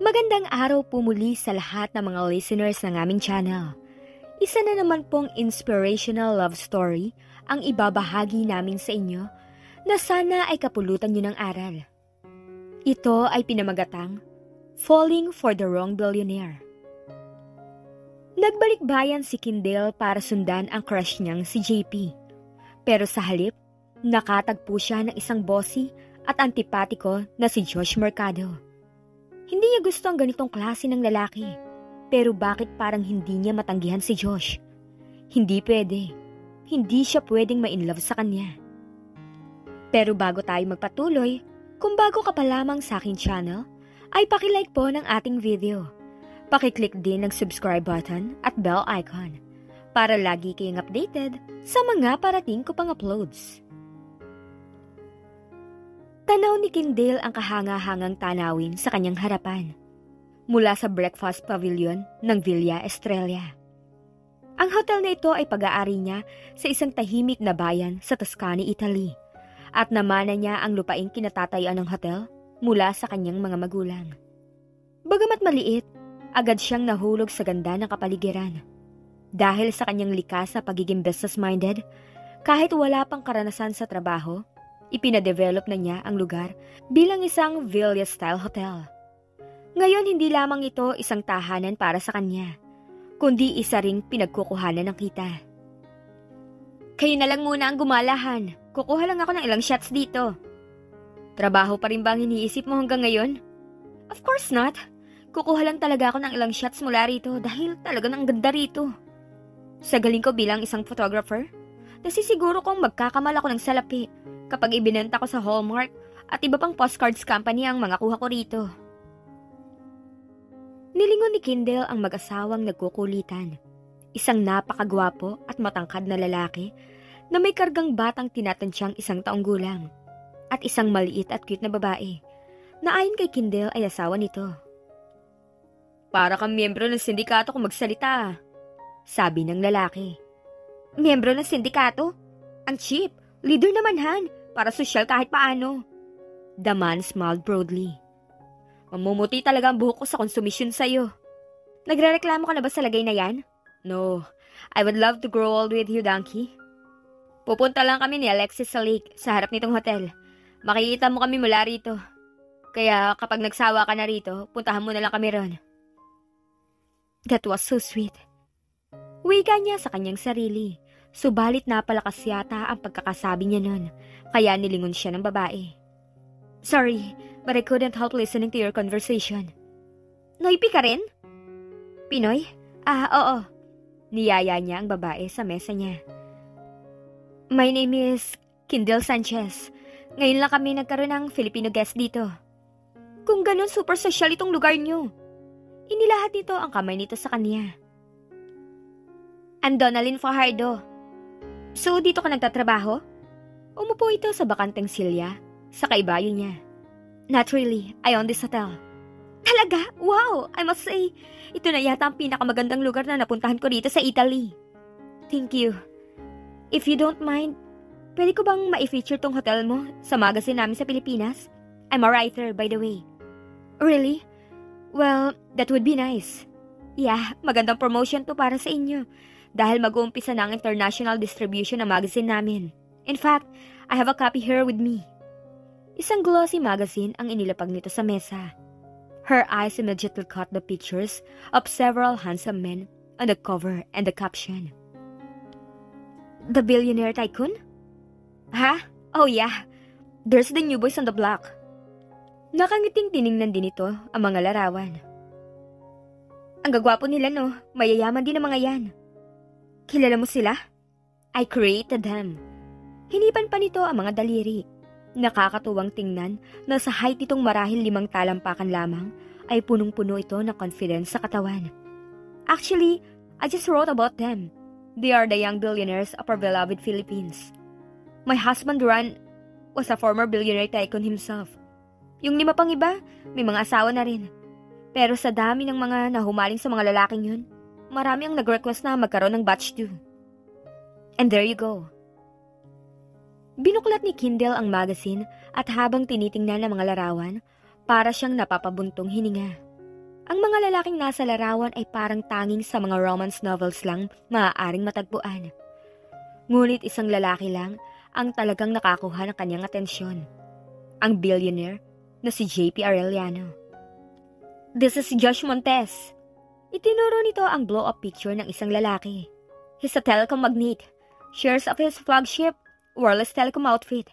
Magandang araw po muli sa lahat ng mga listeners ng aming channel. Isa na naman pong inspirational love story ang ibabahagi namin sa inyo na sana ay kapulutan nyo ng aral. Ito ay pinamagatang Falling for the Wrong Billionaire. Nagbalik bayan si Kindle para sundan ang crush niyang si JP. Pero sa halip, nakatagpo siya ng isang bossy at antipatiko na si Josh Mercado. Hindi niya gusto ang ganitong klase ng lalaki. Pero bakit parang hindi niya matanggihan si Josh? Hindi pwede. Hindi siya pwedeng ma-inlove sa kanya. Pero bago tayo magpatuloy, kung bago ka pa lamang sa aking channel, ay pakilike po ng ating video. Pakiclick din ng subscribe button at bell icon para lagi kayong updated sa mga parating ko pang uploads. Tanaw ni Kindle ang kahanga-hangang tanawin sa kanyang harapan mula sa breakfast pavilion ng Villa Estrella. Ang hotel na ito ay pag-aari niya sa isang tahimik na bayan sa Tuscany, Italy at namana niya ang lupaing kinatatayuan ng hotel mula sa kanyang mga magulang. Bagamat maliit, agad siyang nahulog sa ganda ng kapaligiran. Dahil sa kanyang likas na pagiging business-minded, kahit wala pang karanasan sa trabaho, ipinadevelop na niya ang lugar bilang isang villa-style hotel. Ngayon hindi lamang ito isang tahanan para sa kanya, kundi isa ring pinagkukuhanan ng kita. Kayo na lang muna ang gumalahan. Kukuha lang ako ng ilang shots dito. Trabaho pa rin ba ang iniisip mo hanggang ngayon? Of course not. Kukuha lang talaga ako ng ilang shots mula rito dahil talagang ang ganda rito. Sa galing ko bilang isang photographer, nasisiguro kong magkakamal ako ng salapi kapag ibinenta ko sa Hallmark at iba pang postcards company ang mga kuha ko rito. Nilingon ni Kindle ang mag-asawang nagkukulitan. Isang napakagwapo at matangkad na lalaki na may kargang batang tinatansyang 1 taong gulang at isang maliit at cute na babae na ayon kay Kindle ay asawa nito. Para kang miyembro ng sindikato kung magsalita, sabi ng lalaki. Miyembro ng sindikato? Ang cheap, leader naman Han, para sosyal kahit paano. The man smiled broadly. Mamumuti talaga ang buhok ko sa konsumisyon sa'yo. Nagrereklamo ka na ba sa lagay na yan? No, I would love to grow old with you, donkey. Pupunta lang kami ni Alexis sa lake sa harap nitong hotel. Makikita mo kami mula rito. Kaya kapag nagsawa ka na rito, puntahan mo na lang kami ron. That was so sweet. Wika niya sa kanyang sarili. Subalit napalakas yata ang pagkakasabi niya nun, kaya nilingon siya ng babae. Sorry, but I couldn't help listening to your conversation. Noipi ka rin? Pinoy? Oo. Niyaya niya ang babae sa mesa niya. My name is Kindle Sanchez. Ngayon lang kami nagkaroon ng Filipino guest dito. Kung ganun, super social itong lugar niyo. Inilahat nito ang kamay nito sa kanya. I'm Donalyn Fajardo. So, dito ka nagtatrabaho? Umupo ito sa bakanteng silya sa kaibayo niya. Not really. I own this hotel. Talaga? Wow! I must say, ito na yata ang pinakamagandang lugar na napuntahan ko dito sa Italy. Thank you. If you don't mind, pwede ko bang ma-feature tong hotel mo sa magazine namin sa Pilipinas? I'm a writer, by the way. Really? Well, that would be nice. Yeah, magandang promotion to para sa inyo. Dahil mag-uumpisa na ang international distribution ng magazine namin. In fact, I have a copy here with me. Isang glossy magazine ang inilapag nito sa mesa. Her eyes immediately caught the pictures of several handsome men on the cover and the caption. The Billionaire Tycoon? Ha? Oh yeah. There's the new boys on the block. Nakangiting tiningnan din ito ang mga larawan. Ang gagwapo nila no, mayayaman din ang mga yan. Kilala mo sila? I created them. Hinipan pa nito ang mga daliri. Nakakatuwang tingnan na sa height nitong marahil 5 talampakan lamang ay punong-puno ito ng confidence sa katawan. Actually, I just wrote about them. They are the young billionaires of our beloved Philippines. My husband Ron was a former billionaire tycoon himself. Yung 5 pang iba, may mga asawa na rin. Pero sa dami ng mga nahumaling sa mga lalaking yun, marami ang nag-request na magkaroon ng batch 2. And there you go. Binuklat ni Kindle ang magazine at habang tinitingnan ang mga larawan, para siyang napapabuntong hininga. Ang mga lalaking nasa larawan ay parang tanging sa mga romance novels lang maaaring matagpuan. Ngunit isang lalaki lang ang talagang nakakuha ng kanyang atensyon. Ang billionaire na si JP Arellano. This is Josh Montes. Itinuro nito ang blow-up picture ng isang lalaki. He's a telecom magnate. Shares of his flagship, wireless telecom outfit,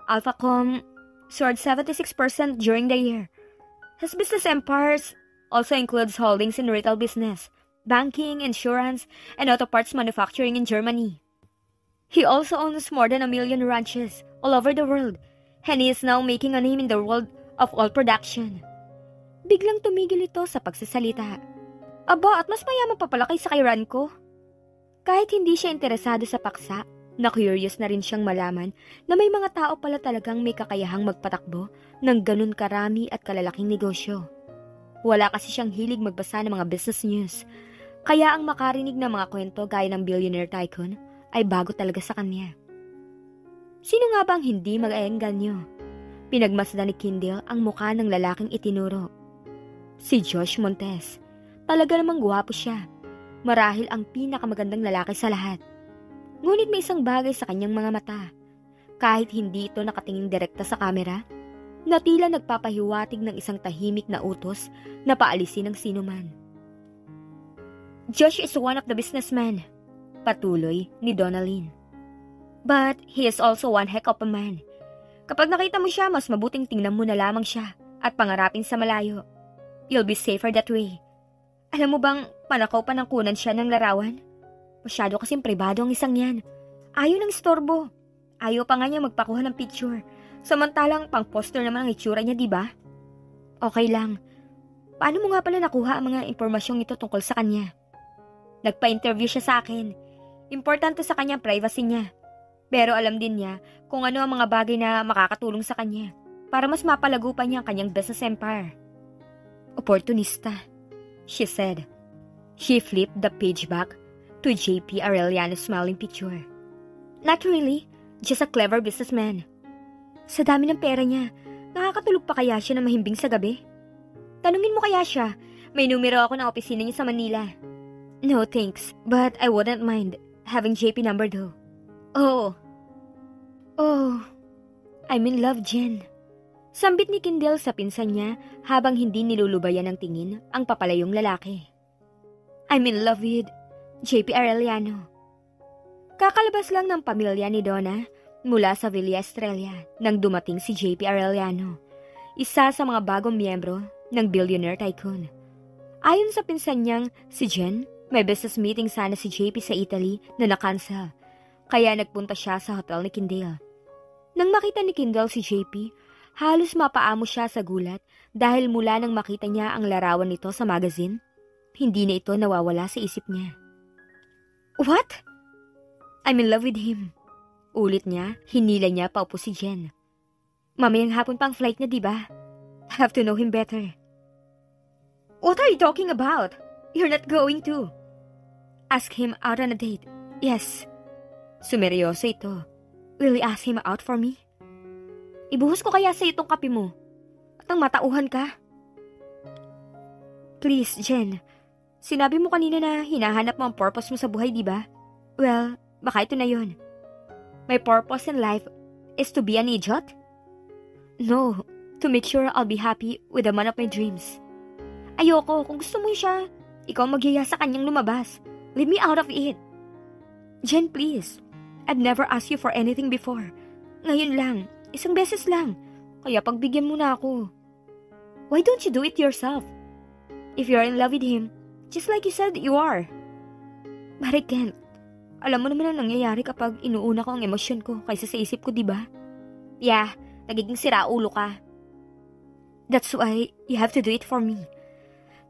Alphacom, soared 76% during the year. His business empires also includes holdings in retail business, banking, insurance, and auto parts manufacturing in Germany. He also owns more than 1 million ranches all over the world, and he is now making a name in the world of oil production. Biglang tumigil ito sa pagsasalita. Aba, at mas mayaman pa pala kaysa kay Ranko. Kahit hindi siya interesado sa paksa, na-curious na rin siyang malaman na may mga tao pala talagang may kakayahang magpatakbo ng ganun karami at kalalaking negosyo. Wala kasi siyang hilig magbasa ng mga business news, kaya ang makarinig ng mga kwento gaya ng billionaire tycoon ay bago talaga sa kanya. Sino nga ba ang hindi mag-aengganyo? Pinagmasdan ni Kindle ang mukha ng lalaking itinuro. Si Josh Montes. Talaga namang gwapo siya. Marahil ang pinakamagandang lalaki sa lahat. Ngunit may isang bagay sa kanyang mga mata. Kahit hindi ito nakatingin direkta sa kamera, na tila nagpapahiwatig ng isang tahimik na utos na paalisin ng sinuman. Josh is one of the businessmen, patuloy ni Donalyn. But he is also one heck of a man. Kapag nakita mo siya, mas mabuting tingnan mo na lamang siya at pangarapin sa malayo. You'll be safer that way. Alam mo bang panakaw pa ng kunan siya ng larawan? Masyado kasing pribado ang isang yan. Ayaw ng istorbo. Ayaw pa nga niya magpakuha ng picture. Samantalang pang-poster naman ang itsura niya, di ba? Okay lang. Paano mo nga pala nakuha ang mga impormasyong ito tungkol sa kanya? Nagpa-interview siya sa akin. Importante sa kanya ang privacy niya. Pero alam din niya kung ano ang mga bagay na makakatulong sa kanya para mas mapalago pa niya ang kanyang business empire. Oportunista, she said. She flipped the page back to JP Arellano's smiling picture. Not really, just a clever businessman. Sa dami ng pera niya, nakakatulog pa kaya siya na mahimbing sa gabi? Tanungin mo kaya siya, may numero ako ng opisina niya sa Manila. No thanks, but I wouldn't mind having JP number though. Oh, I'm in love, Jen. Sambit ni Kindle sa pinsan niya habang hindi nilulubayan ng tingin ang papalayong lalaki. I'm in love with JP Arellano. Kakalabas lang ng pamilya ni Donna mula sa Villa Estrella nang dumating si JP Arellano, isa sa mga bagong miyembro ng billionaire tycoon. Ayon sa pinsan niyang si Jen, may business meeting sana si JP sa Italy na na-cancel, kaya nagpunta siya sa hotel ni Kindle. Nang makita ni Kindle si JP, halos mapaamo siya sa gulat dahil mula nang makita niya ang larawan nito sa magazine, hindi na ito nawawala sa isip niya. What? I'm in love with him. Ulit niya, hinila niya paupo si Jen. Mamayang hapon pang flight niya, di ba? Have to know him better. What are you talking about? You're not going to. Ask him out on a date. Yes. Sumeryoso ito. Will you ask him out for me? Ibuhos ko kaya sa itong kape mo. At ang matauhan ka. Please, Jen. Sinabi mo kanina na hinahanap mo ang purpose mo sa buhay, di ba? Well, baka ito na yun. My purpose in life is to be an idiot? No, to make sure I'll be happy with the man of my dreams. Ayoko, kung gusto mo siya, ikaw magyaya sa kanyang lumabas. Leave me out of it. Jen, please. I've never asked you for anything before. Ngayon lang, isang beses lang. Kaya pagbigyan mo na ako. Why don't you do it yourself? If you're in love with him, just like you said you are. But I can't. Alam mo naman ang nangyayari kapag inuuna ko ang emosyon ko kaysa sa isip ko, di ba? Yeah, nagiging siraulo ka. That's why you have to do it for me.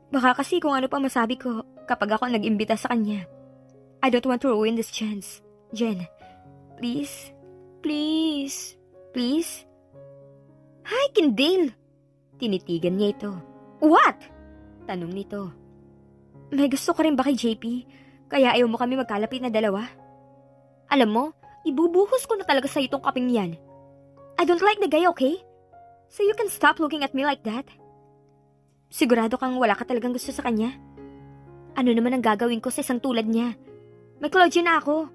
Baka kasi kung ano pa masabi ko kapag ako nag-imbita sa kanya. I don't want to ruin this chance. Jen, please, please, please. Hi, Kindle! Tinitigan niya ito. What? Tanong nito. May gusto ka rin ba kay JP? Kaya ayaw mo kami magkalapit na dalawa? Alam mo, ibubuhos ko na talaga sa itong kaping yan. I don't like the guy, okay? So you can stop looking at me like that? Sigurado kang wala ka talagang gusto sa kanya? Ano naman ang gagawin ko sa isang tulad niya? May Claudia na ako.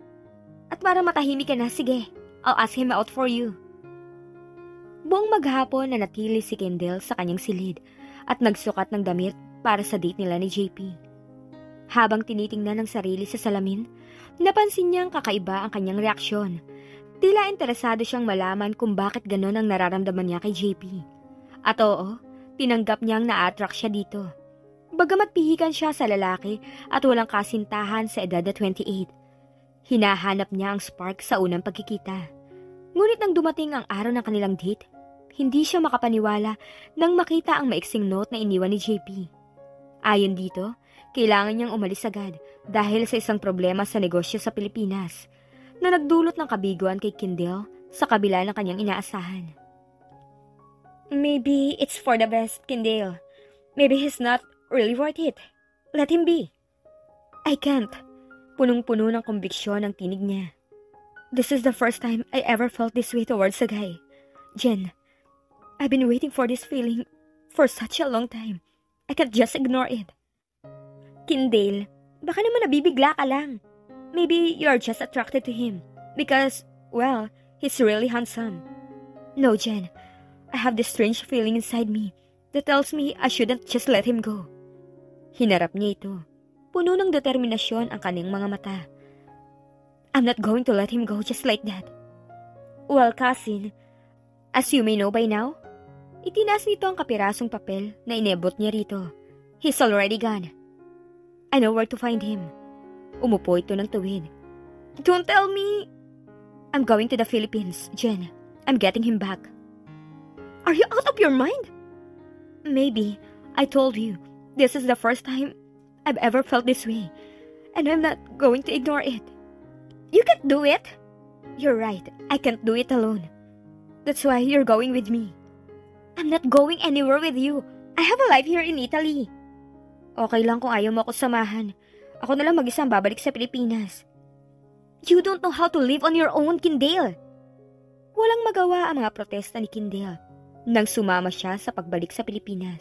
At para matahimik ka na, sige, I'll ask him out for you. Buong maghapon na natili si Kendall sa kanyang silid at nagsukat ng damit para sa date nila ni JP. Habang tinitingnan ng sarili sa salamin, napansin niyang kakaiba ang kanyang reaksyon. Tila interesado siyang malaman kung bakit ganon ang nararamdaman niya kay JP. At oo, tinanggap niyang na-attract siya dito. Bagamat pihikan siya sa lalaki at walang kasintahan sa edad na 28, hinahanap niya ang spark sa unang pagkikita. Ngunit nang dumating ang araw ng kanilang date, hindi siya makapaniwala nang makita ang maiksing note na iniwan ni JP. Ayon dito, kailangan niyang umalis agad dahil sa isang problema sa negosyo sa Pilipinas na nagdulot ng kabiguan kay Kendall sa kabila ng kanyang inaasahan. Maybe it's for the best, Kendall. Maybe he's not really worth it. Let him be. I can't. Punong-puno ng kombiksyon ang tinig niya. This is the first time I ever felt this way towards a guy. Jen, I've been waiting for this feeling for such a long time. I can't just ignore it. Kendall, baka naman nabibigla ka lang. Maybe you're just attracted to him because, well, he's really handsome. No, Jen, I have this strange feeling inside me that tells me I shouldn't just let him go. Hinarap niya ito. Puno ng determinasyon ang kanyang mga mata. I'm not going to let him go just like that. Well, cousin, as you may know by now, itinaas nito ang kapirasong papel na inebot niya rito. He's already gone. I know where to find him. Umupo ito ng tuwid. Don't tell me! I'm going to the Philippines, Jen. I'm getting him back. Are you out of your mind? Maybe. I told you, this is the first time I've ever felt this way, and I'm not going to ignore it. You can't do it. You're right, I can't do it alone. That's why you're going with me. I'm not going anywhere with you. I have a life here in Italy. Okay lang kung ayaw mo ako samahan. Ako na lang mag-isang babalik sa Pilipinas. You don't know how to live on your own, Kendall. Walang magawa ang mga protesta ni Kendall nang sumama siya sa pagbalik sa Pilipinas.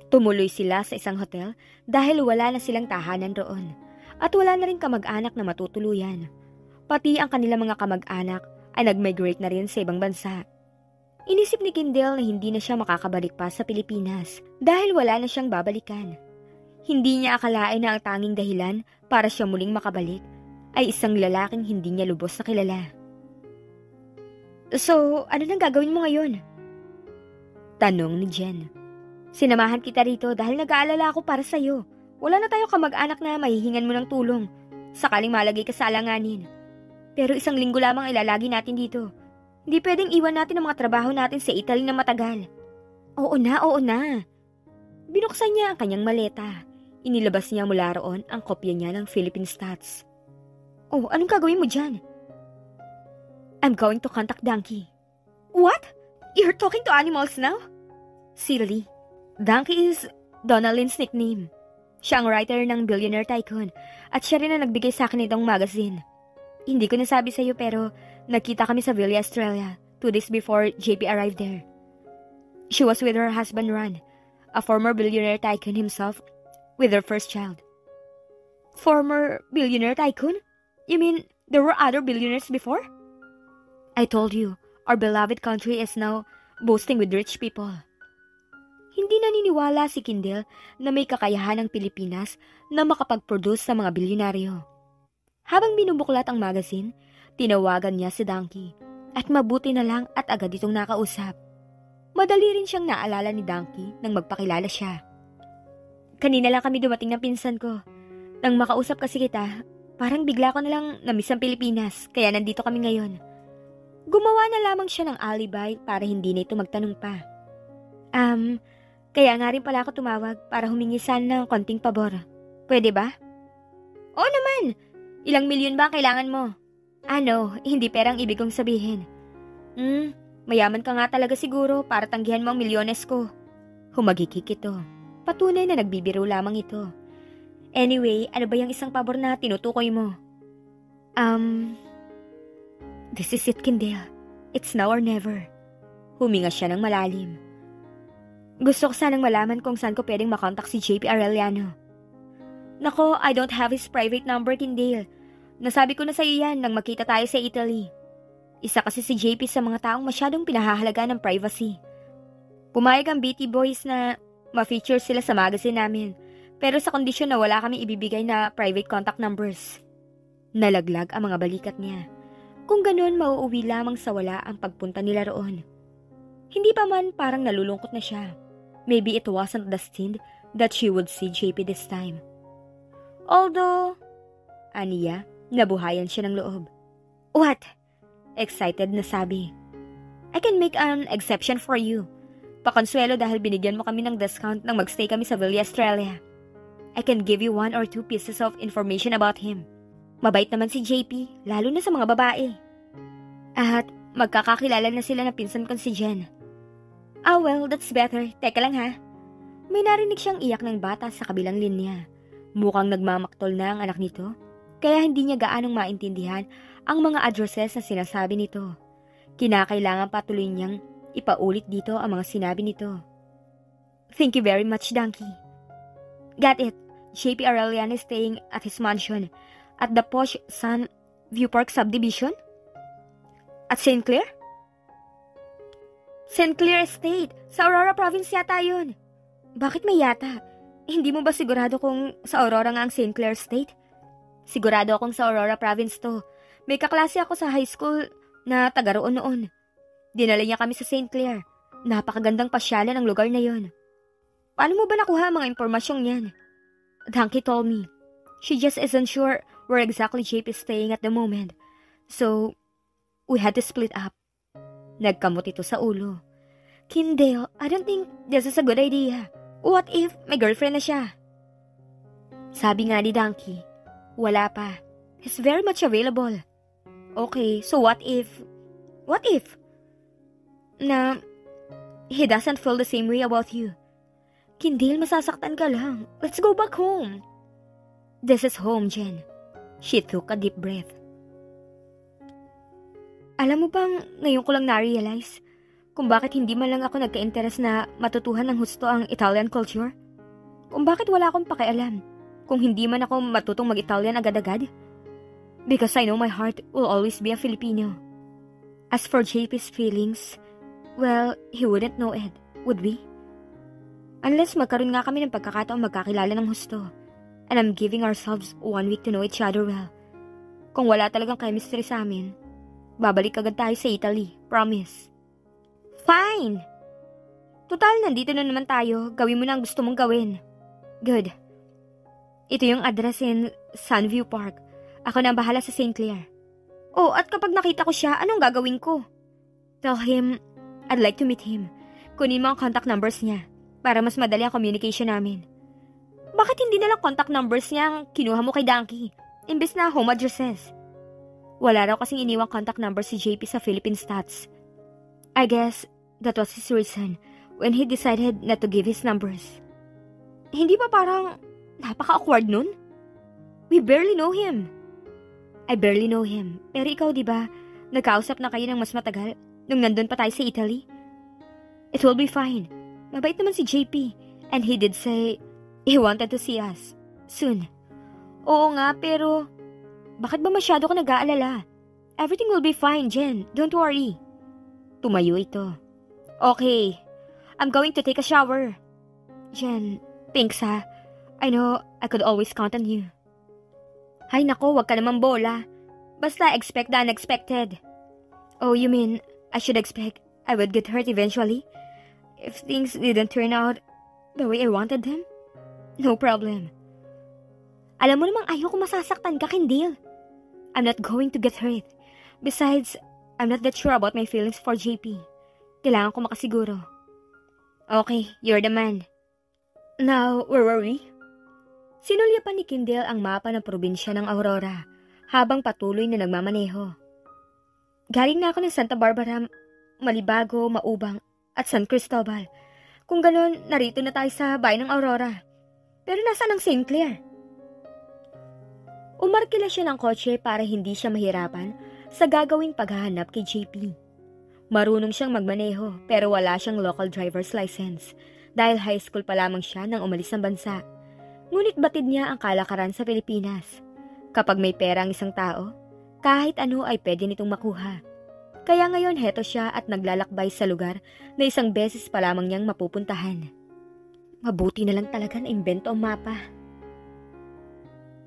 Tumuloy sila sa isang hotel dahil wala na silang tahanan roon at wala na rin kamag-anak na matutuluyan. Pati ang kanilang mga kamag-anak ay nag-migrate na rin sa ibang bansa. Inisip ni Kendall na hindi na siya makakabalik pa sa Pilipinas dahil wala na siyang babalikan. Hindi niya akalain na ang tanging dahilan para siya muling makabalik ay isang lalaking hindi niya lubos na kilala. So, ano nang gagawin mo ngayon? Tanong ni Jen. Sinamahan kita rito dahil nag-aalala ako para sa'yo. Wala na tayong kamag-anak na mahihingan mo ng tulong sakaling malagay ka sa alanganin. Pero isang linggo lamang ilalagi natin dito. Hindi pwedeng iwan natin ang mga trabaho natin sa Italy na matagal. Oo na. Binuksan niya ang kanyang maleta. Inilabas niya mula roon ang kopya niya ng Philippine Stats. Oh, anong gagawin mo dyan? I'm going to contact Donkey. What? You're talking to animals now? Silly. Donkey is Donalyn's nickname. Siya ang writer ng Billionaire Tycoon at siya rin ang nagbigay sa akin itong magazine. Hindi ko nasabi sa iyo pero nagkita kami sa Villa Australia 2 days before JP arrived there. She was with her husband Ron, a former billionaire tycoon himself, with their first child. Former billionaire tycoon? You mean there were other billionaires before? I told you, our beloved country is now boasting with rich people. Hindi naniniwala si Kendall na may kakayahan ng Pilipinas na makapag-produce sa mga bilyonaryo. Habang binubuklat ang magazine, tinawagan niya si Donkey at mabuti na lang at agad itong nakausap. Madali rin siyang naalala ni Donkey nang magpakilala siya. Kanina lang kami dumating ng pinsan ko. Nang makausap kasi kita, parang bigla ko na lang namiss ang Pilipinas kaya nandito kami ngayon. Gumawa na lamang siya ng alibi para hindi na ito magtanong pa. Kaya nga rin pala ako tumawag para humingi sana ng konting pabor. Pwede ba? Oo naman! Ilang milyon ba ang kailangan mo? Ano, hindi perang ibig kong sabihin. Mayaman ka nga talaga siguro para tanggihan mo ang milyones ko. Humagikik ito. Patunay na nagbibiro lamang ito. Anyway, ano ba yung isang pabor na tinutukoy mo? This is it, Kendall. It's now or never. Huminga siya ng malalim. Gusto ko sanang malaman kung saan ko pwedeng makontak si JP Arellano. Nako, I don't have his private number, Kindale. Nasabi ko na sa iyo yan nang magkita tayo sa Italy. Isa kasi si JP sa mga taong masyadong pinahahalaga ng privacy. Pumayag ang BT Boys na ma-feature sila sa magazine namin, pero sa kondisyon na wala kami ibibigay na private contact numbers. Nalaglag ang mga balikat niya. Kung ganun, mauuwi lamang sa wala ang pagpunta nila roon. Hindi pa man parang nalulungkot na siya. Maybe it wasn't destined that she would see JP this time. Although, aniya, nabuhayan siya ng loob. What? Excited na sabi. I can make an exception for you. Pakonsuelo dahil binigyan mo kami ng discount nang magstay kami sa Villa Australia. I can give you 1 or 2 pieces of information about him. Mabait naman si JP, lalo na sa mga babae. At magkakakilala na sila na pinsan kong si Jen. Ah well, that's better. Teka lang ha. May narinig siyang iyak ng bata sa kabilang linya. Mukhang nagmamaktol na ang anak nito, kaya hindi niya gaanong maintindihan ang mga addresses na sinasabi nito. Kinakailangan patuloy niyang ipaulit dito ang mga sinabi nito. Thank you very much, Donkey. Got it. JP Arellano is staying at his mansion at the posh Sun View Park subdivision? At St. Clair? St. Clair Estate. Sa Aurora Province yata yun. Bakit may yata? Hindi mo ba sigurado kung sa Aurora nga ang St. Clair State? Sigurado akong sa Aurora Province to. May kaklase ako sa high school na taga roon noon. Dinala niya kami sa St. Clair. Napakagandang pasyalan ang lugar na yon. Paano mo ba nakuha ang mga impormasyong yan? Donkey told me. She just isn't sure where exactly JP is staying at the moment. So, we had to split up. Nagkamot ito sa ulo. Kindale, I don't think this is a good idea. What if may girlfriend na siya? Sabi nga ni Donkey, wala pa. He's very much available. Okay, so what if? What if? Na he doesn't feel the same way about you. Kindale, masasaktan ka lang. Let's go back home. This is home, Jen. She took a deep breath. Alam mo bang, ngayon ko lang na-realize kung bakit hindi man lang ako nagka-interes na matutuhan ng husto ang Italian culture? Kung bakit wala akong pakialam kung hindi man ako matutong mag-Italian agad-agad? Because I know my heart will always be a Filipino. As for JP's feelings, well, he wouldn't know it, would we? Unless magkaroon nga kami ng pagkakataong magkakilala ng husto. And I'm giving ourselves 1 week to know each other well. Kung wala talagang chemistry sa amin, babalik agad tayo sa Italy, promise. Fine! Total, nandito na naman tayo. Gawin mo na ang gusto mong gawin. Good. Ito yung address in Sunview Park. Ako na ang bahala sa St. Clair. Oh, at kapag nakita ko siya, anong gagawin ko? Tell him, I'd like to meet him. Kunin mo ang contact numbers niya para mas madali ang communication namin. Bakit hindi nalang contact numbers niya ang kinuha mo kay Donkey, imbes na home addresses? Wala raw kasing iniwang contact number si JP sa Philippine Stats. I guess that was his reason when he decided not to give his numbers. Hindi ba parang napaka-awkward nun? We barely know him. I barely know him. Pero ikaw, di ba, nagkausap na kayo ng mas matagal nung nandun pa tayo sa Italy? It will be fine. Mabait naman si JP. And he did say he wanted to see us soon. Oo nga, pero bakit ba masyado ka nag-aalala? Everything will be fine, Jen. Don't worry. Tumayo ito. Okay. I'm going to take a shower. Jen, thanks ha. I know I could always count on you. Hay nako, wag ka naman bola. Basta expect the unexpected. Oh, you mean I should expect I would get hurt eventually? If things didn't turn out the way I wanted them? No problem. Alam mo namang ayaw ko masasaktan ka, Kindale. I'm not going to get hurt. Besides, I'm not that sure about my feelings for JP. Kailangan ko makasiguro. Okay, you're the man. Now, where were we? Sinulyapan ni Kindale ang mapa ng probinsya ng Aurora habang patuloy na nagmamaneho. Galing na ako ng Santa Barbara, Malibago, Maubang at San Cristobal. Kung ganon, narito na tayo sa bayan ng Aurora. Pero nasaan ang St. Clair? Umarkila siya ng kotse para hindi siya mahirapan sa gagawing paghahanap kay JP. Marunong siyang magmaneho pero wala siyang local driver's license. dahil high school pa lamang siya nang umalis ng bansa. Ngunit batid niya ang kalakaran sa Pilipinas. Kapag may pera ang isang tao, kahit ano ay pwede nitong makuha. Kaya ngayon heto siya at naglalakbay sa lugar na isang beses pa lamang niyang mapupuntahan. Mabuti na lang talaga na imbento ang mapa.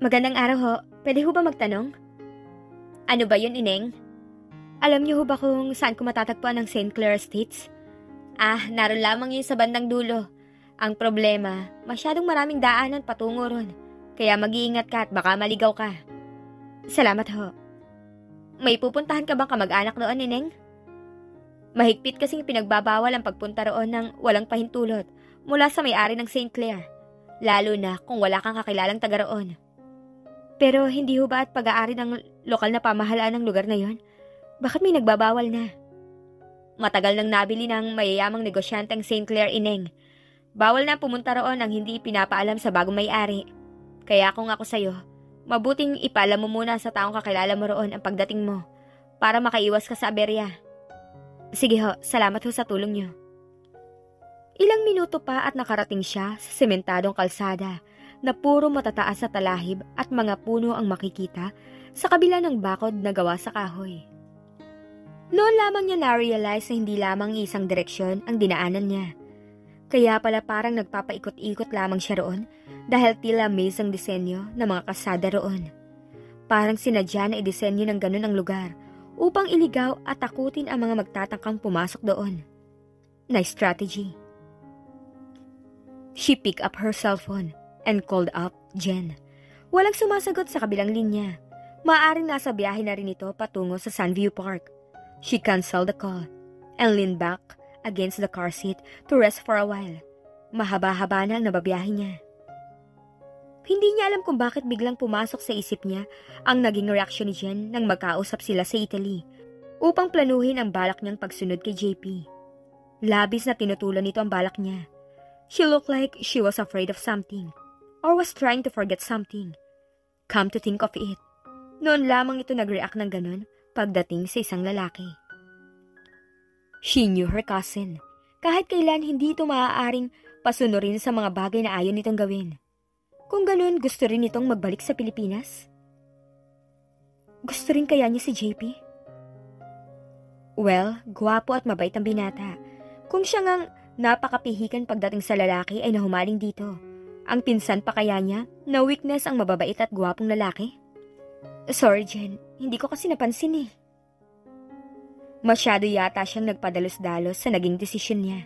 Magandang araw ho. Pwede ho ba magtanong? Ano ba yun, Ineng? Alam niyo ho ba kung saan ko matatagpuan ang St. Clair Estates? Naroon lamang yun sa bandang dulo. Ang problema, masyadong maraming daanan patungo ron. Kaya mag-iingat ka at baka maligaw ka. Salamat ho. May pupuntahan ka bang kamag-anak doon, Ineng? Mahigpit kasing pinagbabawal ang pagpunta roon ng walang pahintulot mula sa may-ari ng St. Clair. Lalo na kung wala kang kakilalang taga roon. Pero hindi ho ba at pag-aari ng lokal na pamahalaan ng lugar na yon? Bakit may nagbabawal na? Matagal nang nabili ng mayayamang negosyanteng St. Clair, Ineng. Bawal na pumunta roon ang hindi pinapaalam sa bagong may-ari. Kaya kung ako sa'yo, mabuting ipaalam mo muna sa taong kakilala mo roon ang pagdating mo para makaiwas ka sa aberya. Sige ho, salamat ho sa tulong niyo. Ilang minuto pa at nakarating siya sa sementadong kalsada na puro matataas na talahib at mga puno ang makikita sa kabila ng bakod na gawa sa kahoy. Noon lamang niya na-realize na hindi lamang isang direksyon ang dinaanan niya. Kaya pala parang nagpapaikot-ikot lamang siya roon dahil tila maze ang disenyo ng mga kasada roon. Parang sinadya na idisenyo ng ganun ang lugar upang iligaw at takutin ang mga magtatangkang pumasok doon. Nice strategy. She picked up her cellphone and called up Jen. Walang sumasagot sa kabilang linya. Maaaring nasa biyahe na rin ito patungo sa Sunview Park. She canceled the call and leaned back against the car seat to rest for a while. Mahaba-haba na ang nababiyahe niya. Hindi niya alam kung bakit biglang pumasok sa isip niya ang naging reaksyon ni Jen nang magkausap sila sa Italy upang planuhin ang balak niyang pagsunod kay JP. Labis na tinutulan nito ang balak niya. She looked like she was afraid of something or was trying to forget something. Come to think of it, noon lamang ito nag-react ng ganun pagdating sa isang lalaki. She knew her cousin. Kahit kailan hindi ito maaaring pasunurin sa mga bagay na ayaw nitong gawin. Kung ganun, gusto rin itong magbalik sa Pilipinas? Gusto rin kaya niya si JP? Well, gwapo at mabait ang binata. Kung siya ngang napakapihikan pagdating sa lalaki ay nahumaling dito. Ang pinsan pa kaya niya na weakness ang mababait at gwapong lalaki? Sorry, Jen. Hindi ko kasi napansin eh. Masyado yata siyang nagpadalos-dalos sa naging desisyon niya.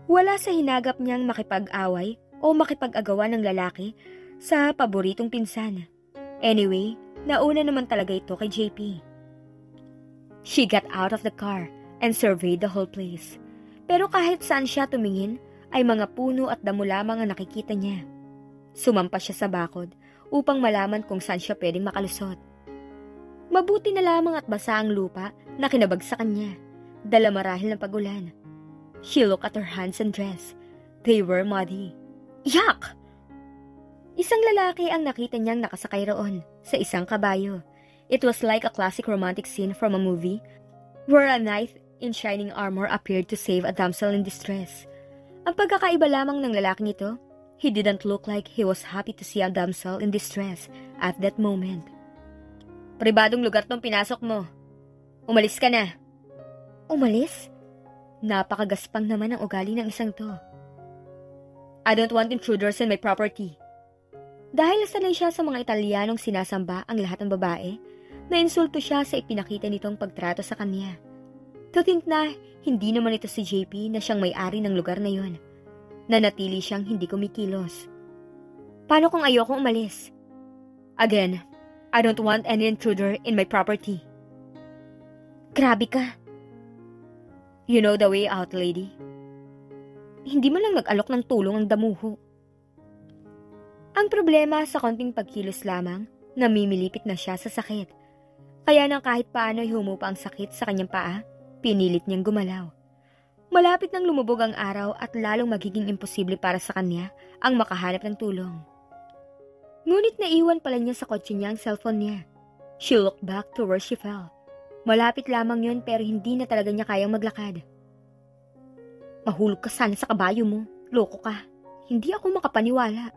Wala sa hinagap niyang makipag-away o makipag-agawa ng lalaki sa paboritong pinsan. Anyway, nauna naman talaga ito kay JP. She got out of the car and surveyed the whole place. Pero kahit saan siya tumingin, ay mga puno at damo lamang ang nakikita niya. Sumampa siya sa bakod upang malaman kung saan siya pwedeng makalusot. Mabuti na lamang at basa ang lupa na kinabagsakan niya, dala marahil ng pagulan. She looked at her hands and dress. They were muddy. Yuck! Isang lalaki ang nakita niyang nakasakay roon sa isang kabayo. It was like a classic romantic scene from a movie where a knight in shining armor appeared to save a damsel in distress. Ang pagkakaiba lamang ng lalaking ito, he didn't look like he was happy to see a damsel in distress at that moment. Pribadong lugar tong pinasok mo. Umalis ka na. Umalis? Napakagaspang naman ang ugali ng isang to. I don't want intruders in my property. Dahil sanay siya sa mga Italianong sinasamba ang lahat ng babae, nainsulto siya sa ipinakita nitong pagtrato sa kanya. To think na hindi naman ito si JP na siyang may-ari ng lugar na yon. Nanatili siyang hindi kumikilos. Paano kung ayokong umalis? Again, I don't want any intruder in my property. Grabe ka. You know the way out, lady. Hindi man lang nag-alok ng tulong ang damuho. Ang problema sa konting pagkilos lamang, namimilipit na siya sa sakit. Kaya nang kahit paano humupa ang sakit sa kanyang paa, pinilit niyang gumalaw. Malapit nang lumubog ang araw at lalong magiging imposible para sa kanya ang makahanap ng tulong. Ngunit naiwan pala niya sa kotse niya ang cellphone niya. She looked back to where she fell. Malapit lamang yun pero hindi na talaga niya kayang maglakad. Mahulog ka sana sa kabayo mo. Loko ka. Hindi ako makapaniwala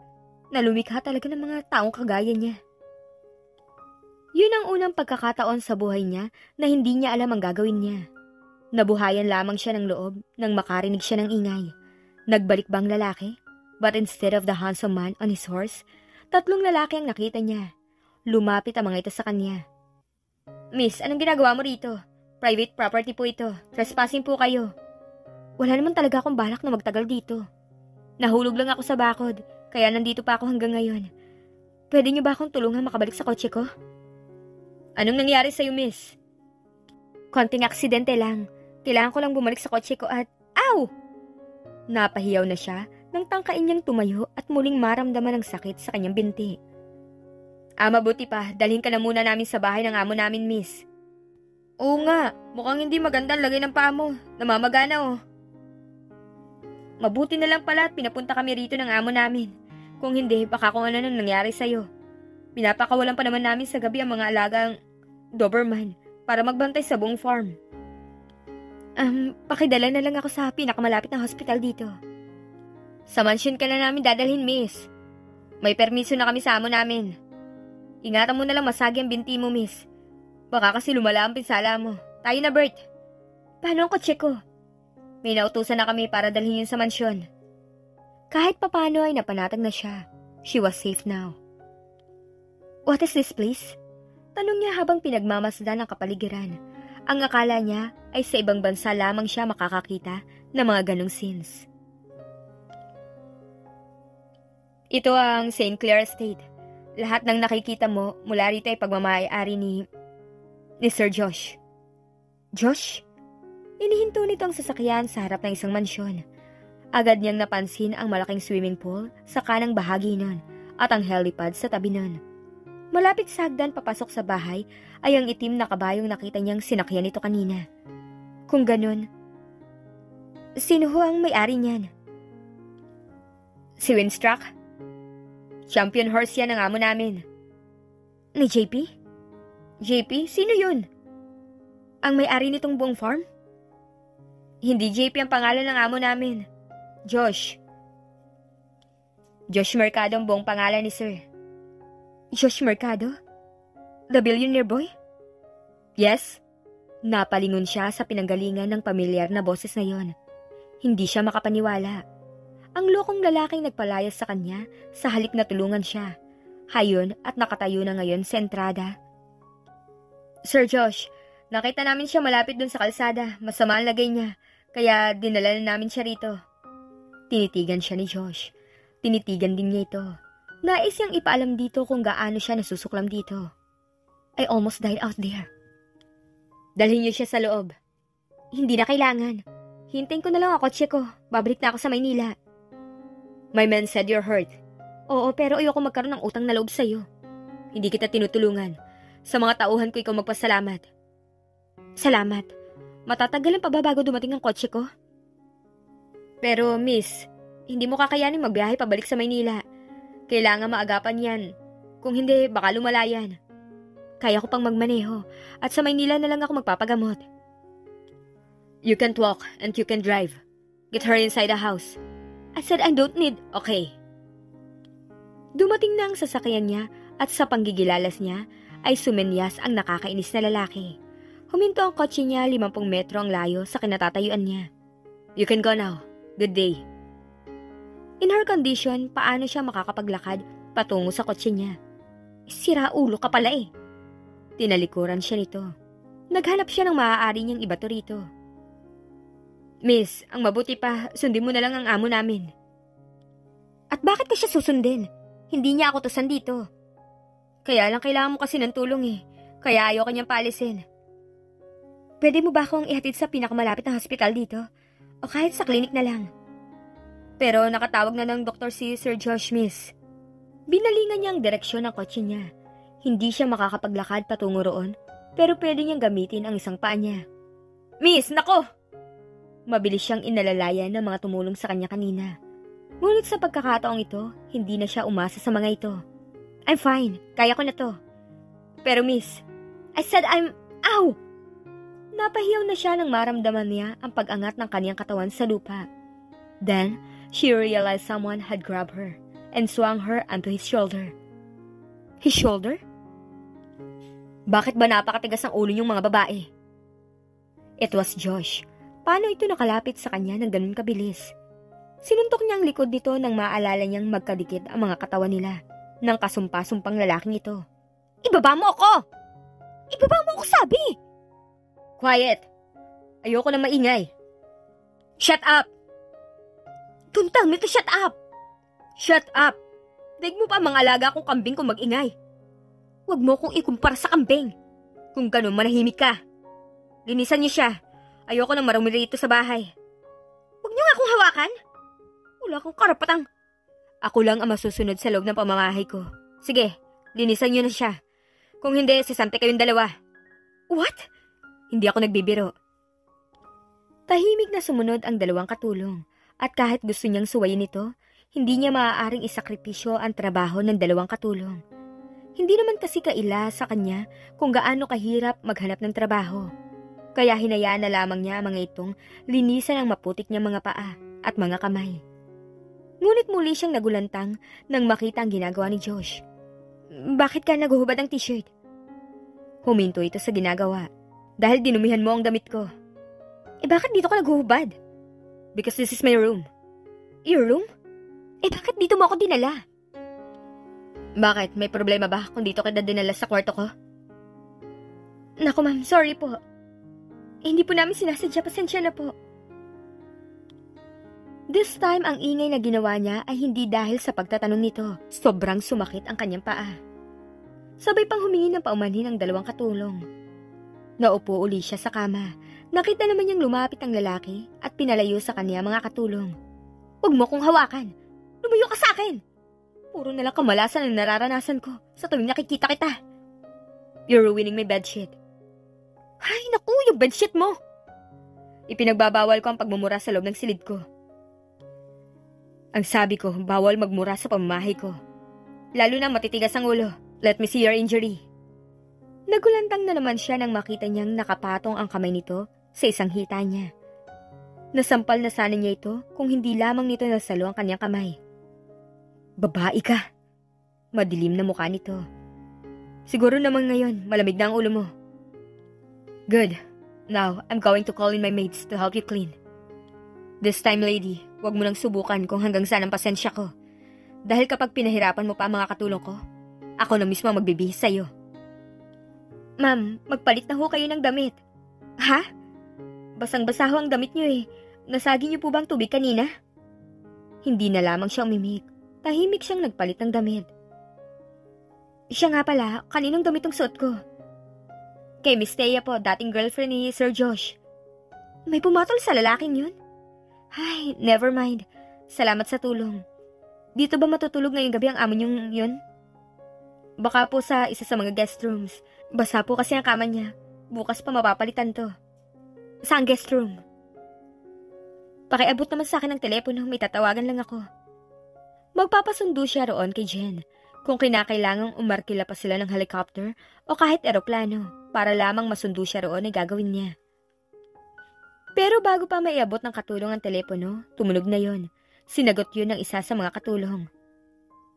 na lumikha talaga ng mga taong kagaya niya. Yun ang unang pagkakataon sa buhay niya na hindi niya alam ang gagawin niya. Nabuhayan lamang siya ng loob nang makarinig siya ng ingay. Nagbalik bang lalaki? But instead of the handsome man on his horse, 3 lalaki ang nakita niya. Lumapit ang mga ito sa kanya. Miss, anong ginagawa mo rito? Private property po ito. Trespassing po kayo. Wala naman talaga akong balak na magtagal dito. Nahulog lang ako sa bakod, kaya nandito pa ako hanggang ngayon. Pwede niyo ba akong tulungan makabalik sa kotse ko? Anong nangyari sa'yo, miss? Konting aksidente lang. Kailangan ko lang bumalik sa kotse ko at... Ow! Napahiyaw na siya nang tangkain niyang tumayo at muling maramdaman ang sakit sa kanyang binti. Mabuti pa, dalhin ka na muna namin sa bahay ng amo namin, miss. Oo nga, mukhang hindi maganda ang lagay ng paa mo. Namamagana, oh. Mabuti na lang pala at pinapunta kami rito ng amo namin. Kung hindi, baka kung ano nang nangyari sa'yo. Pinapakawalan pa naman namin sa gabi ang mga alagang Doberman para magbantay sa buong farm. Pakidala na lang ako sa pinakamalapit na hospital dito. Sa mansion ka na namin dadalhin, miss. May permiso na kami sa amo namin. Ingatan mo na lang masagi ang binti mo, miss. Baka kasi lumala ang pinsala mo. Tayo na, Bert. Paano ang kotse ko? May nautusan na kami para dalhin yun sa mansyon. Kahit papano ay napanatag na siya. She was safe now. What is this place? Tanong niya habang pinagmamasdan ang kapaligiran. Ang akala niya ay sa ibang bansa lamang siya makakakita ng mga ganong scenes. Ito ang St. Clair Estate. Lahat ng nakikita mo mula rito ay pagmamayari ni Sir Josh. Josh? Inihinto nito ang sasakyan sa harap ng isang mansyon. Agad niyang napansin ang malaking swimming pool sa kanang bahagi nun at ang helipad sa tabi nun. Malapit sa hagdan papasok sa bahay ay ang itim na kabayong nakita niyang sinakyan nito kanina. Kung ganun, sino ho ang may-ari niyan? Si Winstruck? Champion horse yan ang amo namin. Ni JP? JP? Sino yun? Ang may-ari nitong buong farm? Hindi JP ang pangalan ng amo namin. Josh. Josh Mercado ang buong pangalan ni Sir. Josh Mercado? The billionaire boy? Yes. Napalingon siya sa pinanggalingan ng pamilyar na boses na yon. Hindi siya makapaniwala. Ang lokong lalaking nagpalayas sa kanya sa halip na tulungan siya. Hayon at nakatayo na ngayon sa entrada. Sir Josh, nakita namin siya malapit dun sa kalsada. Masama ang lagay niya, kaya dinala na namin siya rito. Tinitigan siya ni Josh. Tinitigan din niya ito. Nais niyang ipaalam dito kung gaano siya nasusuklam dito. I almost died out there. Dalhin niyo siya sa loob. Hindi na kailangan. Hintayin ko na lang ang kotse ko. Babalik na ako sa Maynila. My man said you're hurt. Oo, pero ayoko magkaroon ng utang na loob sa'yo. Hindi kita tinutulungan. Sa mga tauhan ko ikaw magpasalamat. Salamat. Matatagalan pa ba bago dumating ang kotse ko? Pero, miss, hindi mo kakayanin magbiyahe pabalik sa Maynila. Kailangan maagapan yan. Kung hindi, baka lumala yan. Kaya ko pang magmaneho at sa Maynila na lang ako magpapagamot. You can't walk and you can drive. Get her inside the house. I said I don't need... Okay. Dumating na ang sasakyan niya at sa panggigilalas niya ay sumenyas ang nakakainis na lalaki. Huminto ang kotse niya 50 metro ang layo sa kinatatayuan niya. You can go now. Good day. In her condition, paano siya makakapaglakad patungo sa kotse niya? Sira ulo ka pala eh. Tinalikuran siya nito. Naghanap siya ng maaari niyang ibato rito. Miss, ang mabuti pa, sundin mo na lang ang amo namin. At bakit ko siya susundin? Hindi niya ako tusan dito. Kaya lang kailangan mo kasi ng tulong eh. Kaya ayaw kanyang paalisin. Pwede mo ba akong ihatid sa pinakamalapit na hospital dito? O kahit sa klinik na lang? Pero nakatawag na ng doktor si Sir Josh, miss. Binalingan niya ang direksyon ng kotse niya. Hindi siya makakapaglakad patungo roon, pero pwede niyang gamitin ang isang paa niya. Miss, nako! Mabilis siyang inalalayan ng mga tumulong sa kanya kanina. Ngunit sa pagkakataong ito, hindi na siya umasa sa mga ito. I'm fine, kaya ko na to. Pero miss, I said I'm... Ow! Napahiyaw na siya nang maramdaman niya ang pag-angat ng kaniyang katawan sa lupa. Then, she realized someone had grabbed her and swung her onto his shoulder. His shoulder? Bakit ba napakatigas ang ulo niyong mga babae? It was Josh. Paano ito nakalapit sa kanya ng ganun kabilis? Sinuntok niya ang likod nito nang maalala niyang magkadikit ang mga katawan nila ng kasumpa-sumpang lalaking ito. Ibaba mo ako! Ibaba mo ako, sabi! Quiet! Ayoko na maingay. Shut up! Don't tell me to shut up! Shut up! Daig mo pa mga alaga kong kambing kung mag-ingay. Huwag mo kong ikumpara sa kambing. Kung ganun, manahimik ka. Linisan niyo siya. Ayoko na marumi rito sa bahay. Huwag niyo nga akong hawakan. Wala akong karapatang. Ako lang ang masusunod sa loob ng pamamahay ko. Sige, linisan niyo na siya. Kung hindi, sisante kayong dalawa. What? Hindi ako nagbibiro. Tahimik na sumunod ang dalawang katulong. At kahit gusto niyang suwayin ito, hindi niya maaaring isakripisyo ang trabaho ng dalawang katulong. Hindi naman kasi kaila sa kanya kung gaano kahirap maghanap ng trabaho. Kaya hinayaan na lamang niya ang mga itong linisan ang maputik niyang mga paa at mga kamay. Ngunit muli siyang nagulantang nang makita ang ginagawa ni Josh. Bakit ka naguhubad ng t-shirt? Huminto ito sa ginagawa. Dahil dinumihan mo ang damit ko. Bakit dito ka naguhubad? Because this is my room. Your room? Bakit dito mo ako dinala? Bakit? May problema ba kung dito kita dinala sa kwarto ko? Naku ma'am, sorry po. Hindi po namin sinasadya, pasensya na po. This time, ang ingay na ginawa niya ay hindi dahil sa pagtatanong nito. Sobrang sumakit ang kanyang paa. Sabay pang humingi ng paumanhin ang dalawang katulong. Naupo uli siya sa kama. Nakita naman niyang lumapit ang lalaki at pinalayo sa kanya mga katulong. Huwag mo kong hawakan. Lumayo ka sa akin. Puro nalang kamalasan ang nararanasan ko sa tuwing nakikita kita. You're ruining my bedsheet. Ay, naku, yung bedsheet mo. Ipinagbabawal ko ang pagmumura sa loob ng silid ko. Ang sabi ko, bawal magmura sa pamamahay ko. Lalo na matitigas ang ulo. Let me see your injury. Nagulantang na naman siya nang makita niyang nakapatong ang kamay nito sa isang hita niya. Nasampal na sana niya ito kung hindi lamang nito nasalo ang kanyang kamay. Babae ka. Madilim na mukha nito. Siguro naman ngayon, malamig na ang ulo mo. Good. Now, I'm going to call in my maids to help you clean. This time, lady, huwag mo nang subukan kung hanggang saan ang pasensya ko. Dahil kapag pinahirapan mo pa ang mga katulong ko, ako na mismo magbibihis sa'yo. Ma'am, magpalit na ho kayo ng damit. Ha? Basang-basa ho ang damit niyo eh. Nasagi niyo po bang tubig kanina? Hindi na lamang siya umimik. Tahimik siyang nagpalit ng damit. Siya nga pala, kaninong damit ang suot ko? Kay Miss Thea po, dating girlfriend ni Sir Josh. May pumatol sa lalaking yun? Ay, never mind. Salamat sa tulong. Dito ba matutulog ngayong gabi ang amo niyong yun? Baka po sa isa sa mga guest rooms. Basa po kasi ang kama niya. Bukas pa mapapalitan to. Saan guest room? Pakiabot naman sa akin ng telepono, may tatawagan lang ako. Magpapasundo siya roon kay Jen kung kinakailangang umarkila pa sila ng helicopter o kahit eroplano para lamang masundo siya roon ay gagawin niya. Pero bago pa maiabot ng katulong ang telepono, tumunog na yon. Sinagot yun ng isa sa mga katulong.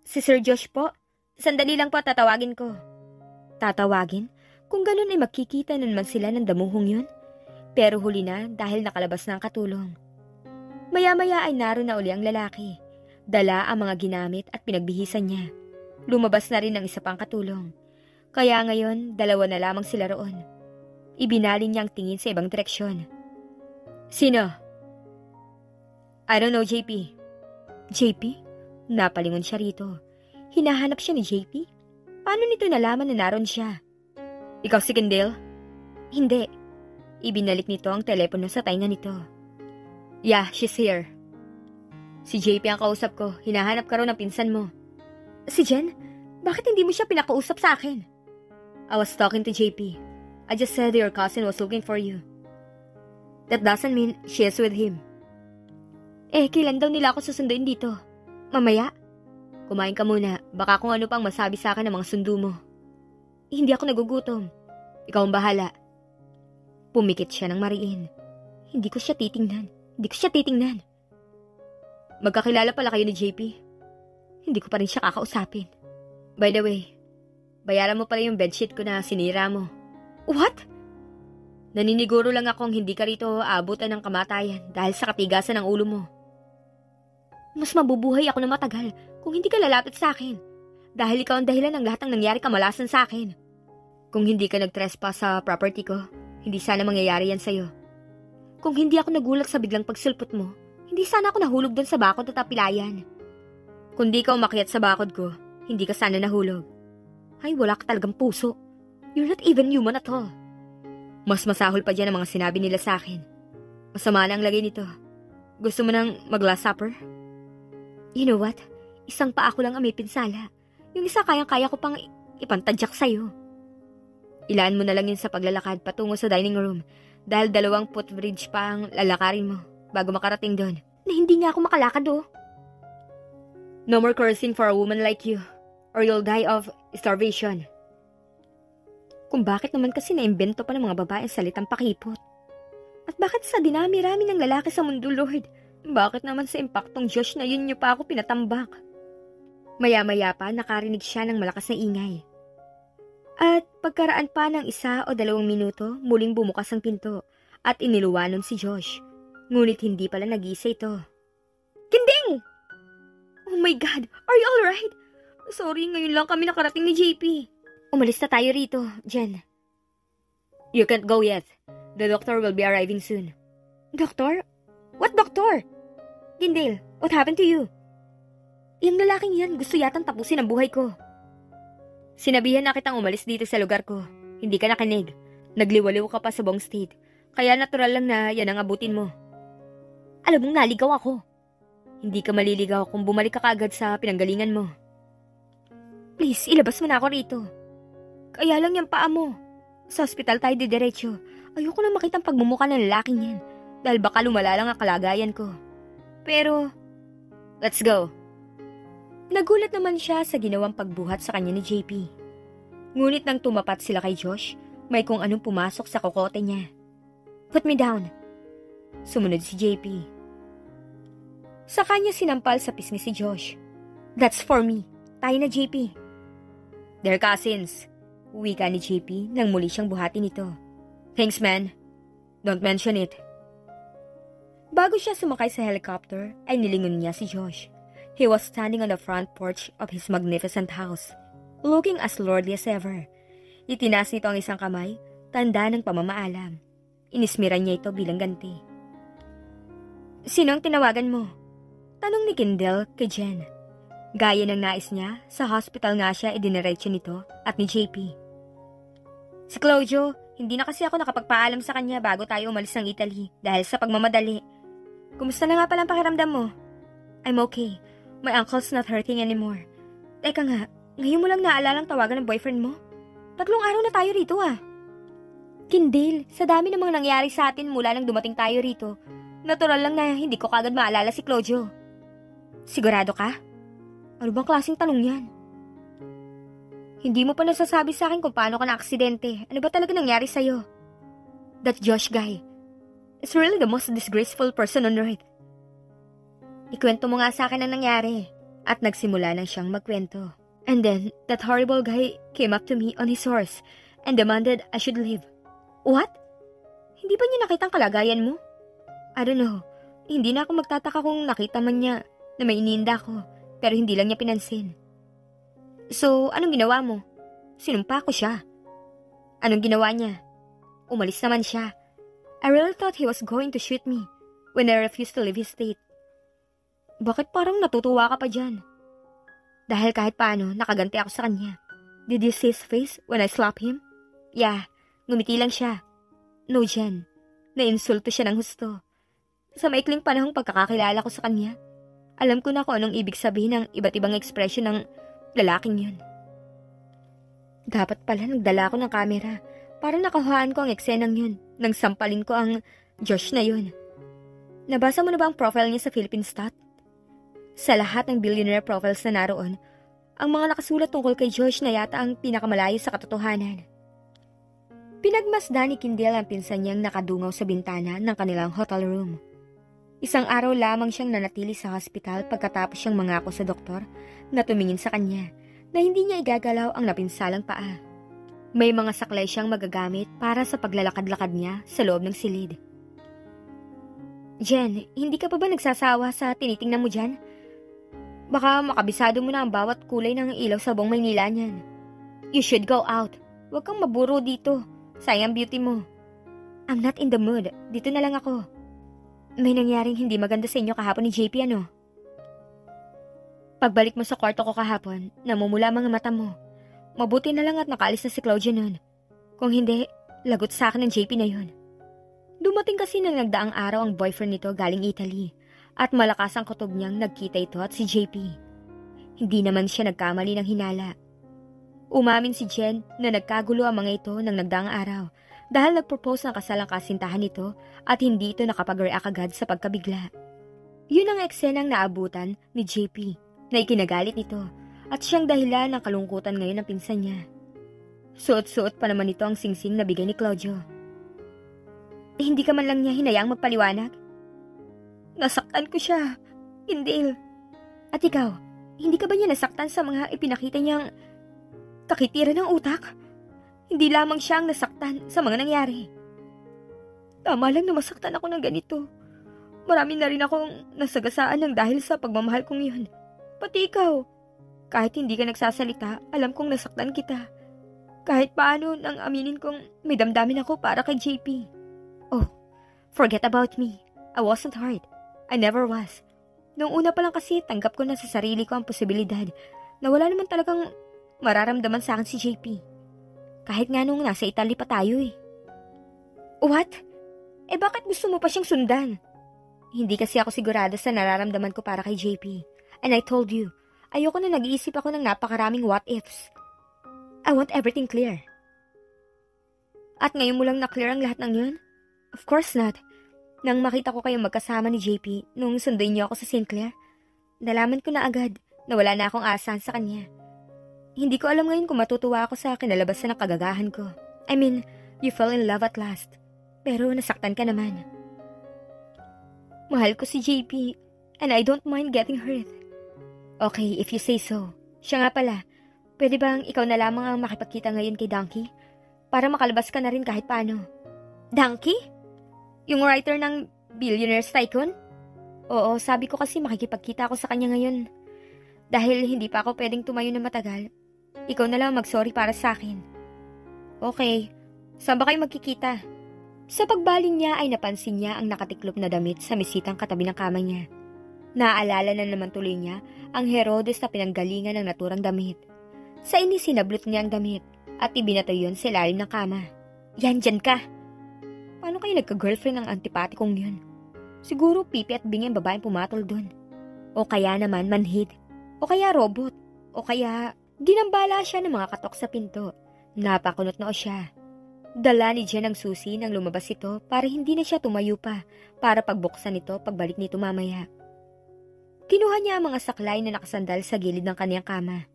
Si Sir Josh po, sandali lang po tatawagin ko. Tatawagin? Kung ganun ay makikita na naman sila ng damuhong yun. Pero huli na dahil nakalabas na ang katulong. Maya-maya ay naroon na uli ang lalaki. Dala ang mga ginamit at pinagbihisan niya. Lumabas na rin ang isa pang katulong. Kaya ngayon, dalawa na lamang sila roon. Ibinaling niya ang tingin sa ibang direksyon. Sino? I don't know, JP. JP? Napalingon siya rito. Hinahanap siya ni JP? Paano nito nalaman na naroon siya? Ikaw si Kendall? Hindi. Ibinalik nito ang telepono sa tainga nito. Yeah, she's here. Si JP ang kausap ko. Hinahanap ka raw ng pinsan mo. Si Jen? Bakit hindi mo siya pinakausap sa akin? I was talking to JP. I just said your cousin was looking for you. That doesn't mean she is with him. Kailan daw nila ako susunduin dito? Mamaya? Kumain ka muna. Baka kung ano pang masabi sa akin ng mga sundo mo. Hindi ako nagugutom. Ikaw ang bahala. Pumikit siya ng mariin. Hindi ko siya titingnan. Magkakilala pala kayo ni JP. Hindi ko pa rin siya kakausapin. By the way, bayaran mo pala yung bedsheet ko na sinira mo. What? Naniniguro lang akong hindi ka rito aabutan ng kamatayan dahil sa katigasan ng ulo mo. Mas mabubuhay ako na matagal kung hindi ka lalapit sa akin. Dahil ikaw ang dahilan ng lahat ng nangyari kamalasan sa akin. Kung hindi ka nag-trespass sa property ko, hindi sana mangyayari yan sa'yo. Kung hindi ako nagulat sa biglang pagsulpot mo, hindi sana ako nahulog doon sa bakod at apilayan. Kung di ka umakyat sa bakod ko, hindi ka sana nahulog. Ay, wala ka talagang puso. You're not even human at all. Mas masahol pa dyan ang mga sinabi nila sa akin. Masama na ang lagay nito. Gusto mo nang mag-last supper? You know what? Isang paa ko lang ang may pinsala. Yung isa kayang-kaya ko pang ipantadyak sa'yo. Ilaan mo na lang yun sa paglalakad patungo sa dining room dahil 2 footbridge pa ang lalakarin mo bago makarating doon. Na hindi nga ako makalakad No more cursing for a woman like you or you'll die of starvation. Kung bakit naman kasi naimbento pa ng mga babae ang salitang pakipot? At bakit sa dinami-rami ng lalaki sa mundo, Lord? Bakit naman sa impaktong Diyos na yun niyo pa ako pinatambak? Maya-maya pa nakarinig siya ng malakas na ingay. At pagkaraan pa ng 1 o 2 minuto, muling bumukas ang pinto at iniluwanon si Josh. Ngunit hindi pala nag-isa ito. Kinding! Oh my God! Are you alright? Sorry, ngayon lang kami nakarating ni JP. Umalis na tayo rito, Jen. You can't go yet. The doctor will be arriving soon. Doctor? What doctor? Gindale, what happened to you? Yung lalaking yan, gusto yatang tapusin ang buhay ko. Sinabihan na kitang umalis dito sa lugar ko. Hindi ka nakinig. Nagliwaliw ka pa sa buong state. Kaya natural lang na yan ang abutin mo. Alam mong naligaw ako. Hindi ka maliligaw kung bumalik ka kaagad sa pinanggalingan mo. Please, ilabas mo na ako rito. Kaya lang yung paa mo. Sa ospital tayo didiretso. Ayoko na makitang pagmumukha ng lalaking yan. Dahil baka lumala lang ang kalagayan ko. Pero, let's go. Nagulat naman siya sa ginawang pagbuhat sa kanya ni JP. Ngunit nang tumapat sila kay Josh, may kung anong pumasok sa kokote niya. Put me down. Sumunod si JP. Sa kanya sinampal sa pisngi si Josh. That's for me. Tayo na, JP. They're cousins. Wika ni JP nang muli siyang buhatin ito. Thanks, man. Don't mention it. Bago siya sumakay sa helicopter, ay nilingon niya si Josh. He was standing on the front porch of his magnificent house, looking as lordly as ever. Itinaas nito ang isang kamay, tanda ng pamamaalam. Inismiran niya ito bilang ganti. Sino ang tinawagan mo? Tanong ni Kindle kay Jen. Gaya ng nais niya, sa hospital nga siya idiniretso nito at ni JP. Si Claudio, hindi na kasi ako nakapagpaalam sa kanya bago tayo umalis ng Italy dahil sa pagmamadali. Kumusta na nga pala ang pakiramdam mo? I'm okay. My uncle's not hurting anymore. Teka nga, ngayon mo lang naalalang tawagan ng boyfriend mo? 3 araw na tayo rito Kindle, sa dami ng mga nangyari sa atin mula nang dumating tayo rito, natural lang na hindi ko kagad maalala si Claudio. Sigurado ka? Ano bang klaseng tanong yan? Hindi mo pa nasasabi sa akin kung paano ka na-aksidente. Ano ba talaga nangyari sa'yo? That Josh guy is really the most disgraceful person on earth. Ikwento mo nga sa akin ang nangyari. At nagsimula na siyang magkwento. And then, that horrible guy came up to me on his horse and demanded I should leave. What? Hindi ba niya nakita ang kalagayan mo? I don't know. Hindi na ako magtataka kung nakita man niya na may iniinda ko, pero hindi lang niya pinansin. So, anong ginawa mo? Sinumpa ko siya. Anong ginawa niya? Umalis naman siya. I really thought he was going to shoot me when I refused to leave his state. Bakit parang natutuwa ka pa dyan? Dahil kahit paano, nakaganti ako sa kanya. Did you see his face when I slapped him? Yeah, ngumiti lang siya. No, Jen. Nainsulto siya ng husto. Sa maikling panahong pagkakakilala ko sa kanya, alam ko na kung anong ibig sabihin ng iba't ibang ekspresyon ng lalaking yun. Dapat pala nagdala ko ng kamera para nakahuhaan ko ang eksenang yun nang sampalin ko ang Josh na yun. Nabasa mo na ba ang profile niya sa Philippine Stat? Sa lahat ng billionaire profiles na naroon, ang mga nakasulat tungkol kay Josh na yata ang pinakamalayo sa katotohanan. Pinagmasdan ni Kindle ang pinsan niyang nakadungaw sa bintana ng kanilang hotel room. Isang araw lamang siyang nanatili sa hospital pagkatapos siyang mangako sa doktor na tumingin sa kanya na hindi niya igagalaw ang napinsalang paa. May mga saklay siyang magagamit para sa paglalakad-lakad niya sa loob ng silid. Jen, hindi ka pa ba nagsasawa sa tinitingnan mo dyan? Baka makabisado mo na ang bawat kulay ng ilaw sa buong Maynila niyan. You should go out. Huwag kang maburo dito. Sayang beauty mo. I'm not in the mood. Dito na lang ako. May nangyaring hindi maganda sa inyo kahapon ni JP, ano? Pagbalik mo sa kwarto ko kahapon, namumula mga mata mo. Mabuti na lang at nakaalis na si Claudia nun. Kung hindi, lagot sa akin ng JP na yun. Dumating kasi nang nagdaang araw ang boyfriend nito galing Italy at malakas ang kutob niyang nagkita ito at si JP. Hindi naman siya nagkamali ng hinala. Umamin si Jen na nagkagulo ang mga ito ng nagdaang araw dahil nagpropose ng kasal ang kasintahan nito at hindi ito nakapag-react agad sa pagkabigla. Yun ang eksenang naabutan ni JP na ikinagalit nito at siyang dahilan ng kalungkutan ngayon ng pinsan niya. Suot-suot pa naman ito ang singsing na bigay ni Claudio. Hindi ka man lang niya hinayaang magpaliwanag? Nasaktan ko siya, Kindle. At ikaw, hindi ka ba niya nasaktan sa mga ipinakita niyang kakitira ng utak? Hindi lamang siya ang nasaktan sa mga nangyari. Tama lang na masaktan ako ng ganito. Marami na rin akong nasagasaan ng dahil sa pagmamahal kong yun. Pati ikaw. Kahit hindi ka nagsasalita, alam kong nasaktan kita. Kahit paano nang aminin kong may damdamin ako para kay JP. Oh, forget about me. I wasn't hurt. I never was. Noong una pa lang kasi tanggap ko na sa sarili ko ang posibilidad na wala naman talagang mararamdaman sa akin si JP. Kahit nga nung nasa Italy pa tayo eh. What? Eh bakit gusto mo pa siyang sundan? Hindi kasi ako sigurado sa nararamdaman ko para kay JP. And I told you, ayoko na nag-iisip ako ng napakaraming what-ifs. I want everything clear. At ngayon mo lang na-clear ang lahat ng yun? Of course not. Nang makita ko kayong magkasama ni JP nung sunduin niyo ako sa St. Clair, nalaman ko na agad na wala na akong asahan sa kanya. Hindi ko alam ngayon kung matutuwa ako sa kinalabasan ng kagagahan ko. I mean, you fell in love at last. Pero nasaktan ka naman. Mahal ko si JP and I don't mind getting hurt. Okay, if you say so. Siya nga pala, pwede bang ikaw na lamang ang makipagkita ngayon kay Donkey? Para makalabas ka na rin kahit paano. Donkey? Yung writer ng Billionaire's Tycoon? Oo, sabi ko kasi makikipagkita ako sa kanya ngayon. Dahil hindi pa ako pwedeng tumayo na matagal, ikaw na lang mag-sorry para sa akin. Okay, saan ba kayo magkikita? Sa pagbaling niya ay napansin niya ang nakatiklop na damit sa mesitang katabi ng kama niya. Naaalala na naman tuloy niya ang Herodes na pinanggalingan ng naturang damit. Sa inis sinablot niya ang damit at ibinato yun sa ilalim ng kama. Yan, dyan ka! Paano kayo nagka-girlfriend ng antipatikong yun? Siguro pipi at bingi ang babaeng pumatol dun. O kaya naman manhid. O kaya robot. O kaya ginambala siya ng mga katok sa pinto. Napakunot noo siya. Dala ni Jen ang susi nang lumabas ito para hindi na siya tumayo pa para pagbuksan ito pagbalik nito mamaya. Kinuha niya ang mga saklay na nakasandal sa gilid ng kaniyang kama.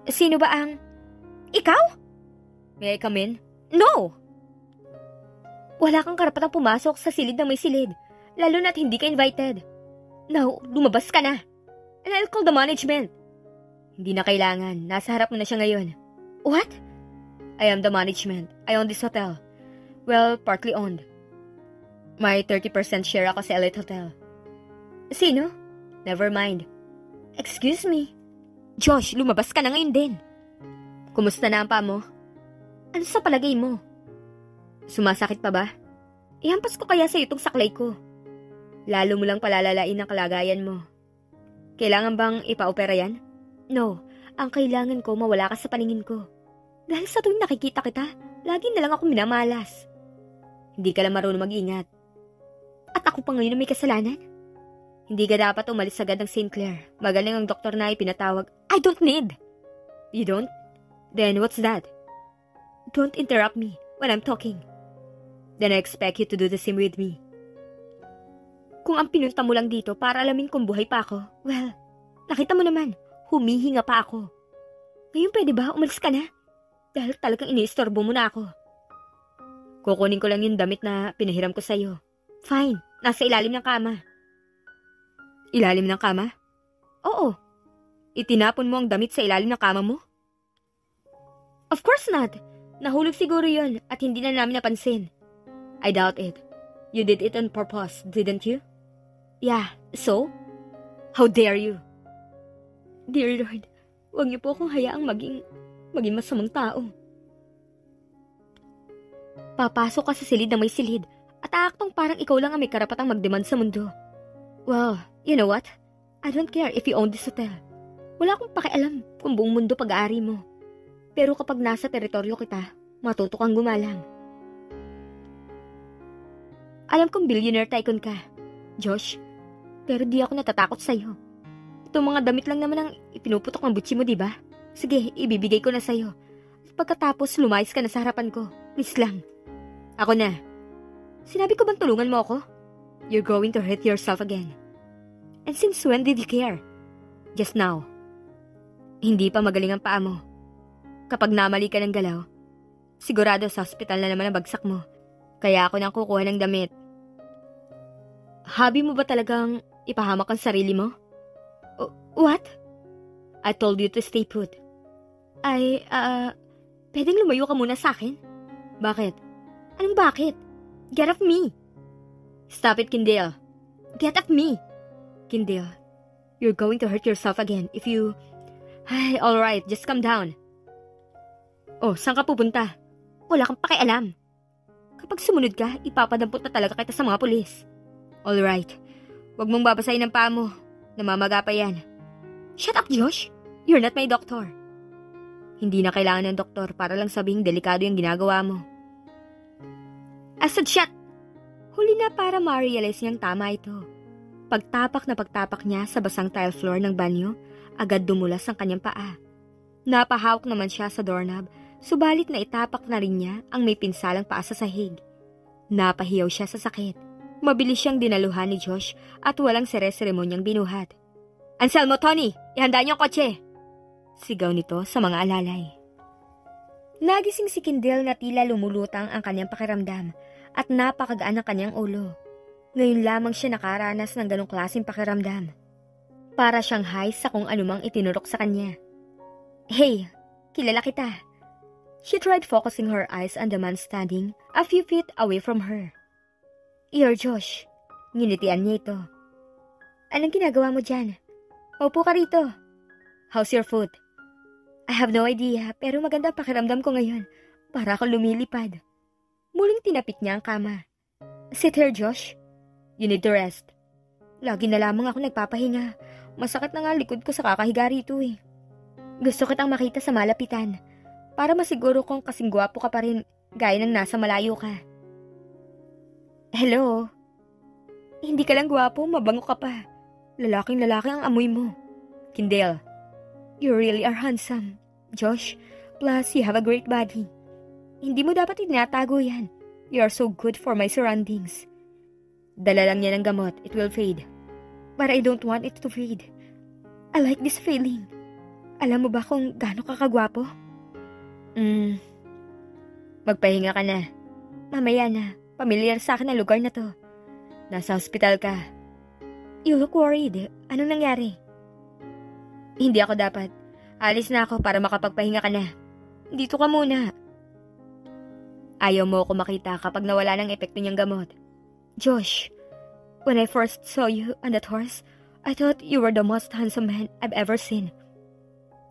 Sino ba ang... Ikaw? May I come in? No! Wala kang karapatang pumasok sa silid ng may silid, lalo na't hindi ka invited. Now, lumabas ka na. And I'll call the management. Hindi na kailangan. Nasa harap mo na siya ngayon. What? I am the management. I own this hotel. Well, partly owned. May 30% share ako sa Elite Hotel. Sino? Never mind. Excuse me. Josh, lumabas ka na ngayon din. Kumusta na ang paa mo? Ano sa palagay mo? Sumasakit pa ba? Ihampas ko kaya sa itong saklay ko. Lalo mo lang palalalain ang kalagayan mo. Kailangan bang ipa-opera yan? No, ang kailangan ko mawala ka sa paningin ko. Dahil sa tuwing nakikita kita, lagi na lang ako minamalas. Hindi ka lang marunong mag-ingat. At ako pa ngayon na may kasalanan? Hindi ka dapat umalis agad ng St. Clair. Magaling ang doktor na ipinatawag. I don't need. You don't? Then what's that? Don't interrupt me when I'm talking. Then I expect you to do the same with me. Kung ang pinunta mo lang dito para alamin kung buhay pa ako, well, nakita mo naman, humihinga pa ako. Ngayon pwede ba umalis ka na? Dahil talagang iniistorbo mo na ako. Kukunin ko lang yung damit na pinahiram ko sa'yo. Fine, nasa ilalim ng kama. Ilalim ng kama? Oo. Itinapon mo ang damit sa ilalim ng kama mo? Of course not. Nahulog siguro yon at hindi na namin napansin. I doubt it. You did it on purpose, didn't you? Yeah, so? How dare you? Dear Lord, huwag niyo po akong hayaang maging masamang tao. Papasok ka sa silid na may silid at aaktong parang ikaw lang ang may karapatang magdemand sa mundo. Well, you know what? I don't care if you own this hotel. Wala akong pakialam kung buong mundo pag-aari mo. Pero kapag nasa teritoryo kita, matuto kang gumalang. Alam kong billionaire tycoon ka, Josh, pero di ako natatakot sa'yo. Itong mga damit lang naman ang ipinuputok ng butsi mo, diba? Sige, ibibigay ko na sa'yo. At pagkatapos, lumayas ka na sa harapan ko. Please lang. Ako na. Sinabi ko bang tulungan mo ako? You're going to hurt yourself again. And since when did you care? Just now. Hindi pa magaling ang paa mo. Kapag namali ka ng galaw, sigurado sa hospital na naman ang bagsak mo. Kaya ako nang kukuha ng damit. Hobby mo ba talagang ipahamak ang sarili mo? What? I told you to stay put. Pwedeng lumayo ka muna sa akin? Bakit? Anong bakit? Get off me! Stop it, Kindale. Get off me! Kindale, you're going to hurt yourself again if you... Ay, alright, just calm down. Oh, saan ka pupunta? Wala kang pakialam. Kapag sumunod ka, ipapadampot na talaga kita sa mga pulis. Alright, wag mong babasahin ang paa mo. Namamaga pa yan. Shut up, Josh! You're not my doctor. Hindi na kailangan ng doktor para lang sabihing delikado yung ginagawa mo. I said shut! Huli na para ma-realize niyang tama ito. Pagtapak na pagtapak niya sa basang tile floor ng banyo, agad dumulas ang kanyang paa. Napahawak naman siya sa doorknob, subalit na itapak na rin niya ang may pinsalang paa sa sahig. Napahiyaw siya sa sakit. Mabilis siyang dinaluhan ni Josh at walang sere-seremonyang binuhat. Anselmo, Tony! Ihanda niyo ang kotse! Sigaw nito sa mga alalay. Nagising si Kindle na tila lumulutang ang kanyang pakiramdam at napakagaan ang kanyang ulo. Ngayon lamang siya nakaranas ng ganong klaseng pakiramdam. Para siyang high sa kung anumang itinurok sa kanya. Hey, kilala kita. She tried focusing her eyes on the man standing a few feet away from her. You're Josh. Nginitian niya ito. Anong ginagawa mo dyan? Upo ka rito. How's your foot? I have no idea, pero maganda pakiramdam ko ngayon. Para akong lumilipad. Muling tinapik niya ang kama. Sit here, Josh. You need to rest. Lagi na lamang ako nagpapahinga. Masakit na nga likod ko sa kakahiga rito eh. Gusto kitang makita sa malapitan. Para masiguro kong kasing gwapo ka pa rin gaya ng nasa malayo ka. Hello? Hindi ka lang gwapo, mabango ka pa. Lalaking lalaki ang amoy mo. Kindle, you really are handsome. Josh, plus you have a great body. Hindi mo dapat itinatago yan. You are so good for my surroundings. Dala lang niya ng gamot, it will fade. But I don't want it to fade. I like this feeling. Alam mo ba kung gaano ka kagwapo? Magpahinga ka na. Mamaya na, pamilyar sa akin ang lugar na to. Nasa hospital ka. You look worried. Anong nangyari? Hindi ako dapat. Alis na ako para makapagpahinga ka na. Dito ka muna. Ayaw mo ako makita kapag nawala ng epekto niyang gamot. Josh, when I first saw you on that horse, I thought you were the most handsome man I've ever seen.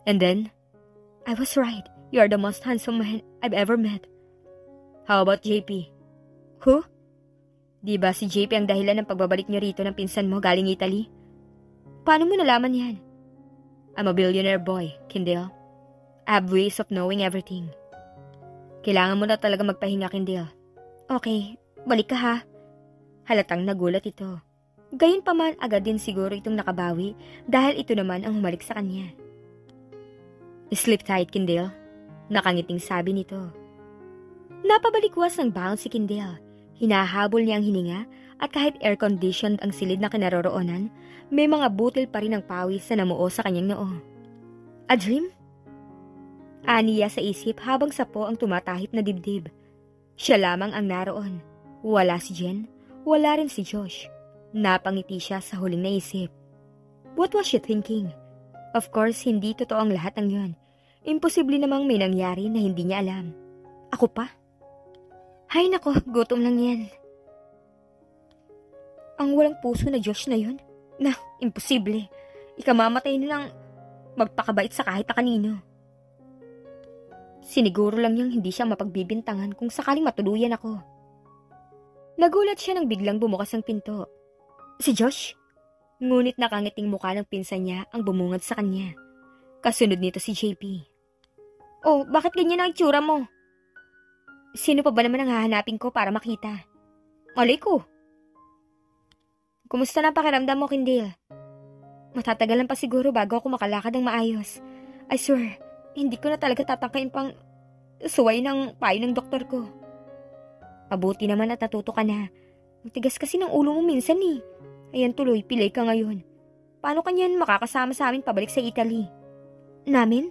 And then, I was right. You are the most handsome man I've ever met. How about JP? Who? Di ba si JP ang dahilan ng pagbabalik niyo rito ng pinsan mo galing Italy? Paano mo nalaman yan? I'm a billionaire boy, Kindle. I have ways of knowing everything. Kailangan mo na talaga magpahinga, Kindle. Okay, balik ka ha. Halatang nagulat ito. Gayunpaman agad din siguro itong nakabawi dahil ito naman ang humalik sa kanya. Sleep tight, Kindle. Nakangiting sabi nito. Napabalikwas ng bangon si Kindle. Hinahabol niya ang hininga at kahit air-conditioned ang silid na kinaroroonan, may mga butil pa rin ng pawis na namuo sa kanyang noo. A dream? Aniya sa isip habang sapo ang tumatahip na dibdib. Siya lamang ang naroon. Wala si Jen, wala rin si Josh. Napangiti siya sa huling naisip. What was she thinking? Of course, hindi totoo ang lahat ng yun. Imposible namang may nangyari na hindi niya alam. Ako pa? Hay nako, gutom lang yan. Ang walang puso na Josh na yun? Na, imposible. Ikamamatay na lang magpakabait sa kahit na kanino. Siniguro lang niyang hindi siya mapagbibintangan kung sakaling matuluyan ako. Nagulat siya nang biglang bumukas ang pinto. Si Josh? Ngunit nakangiting mukha ng pinsan niya ang bumungad sa kanya. Kasunod nito si JP. Oh, bakit ganyan ang itsura mo? Sino pa ba naman ang hahanapin ko para makita? Malay ko. Kumusta na pakiramdam mo, Kindle? Matatagalan pa siguro bago ako makalakad ng maayos. I swear, hindi ko na talaga tatangkain pang suway ng payo ng doktor ko. Mabuti naman at natuto ka na. Matigas kasi ng ulo mo minsan eh. Ayan tuloy, pilay ka ngayon. Paano kanyan makakasama sa amin pabalik sa Italy? Namin?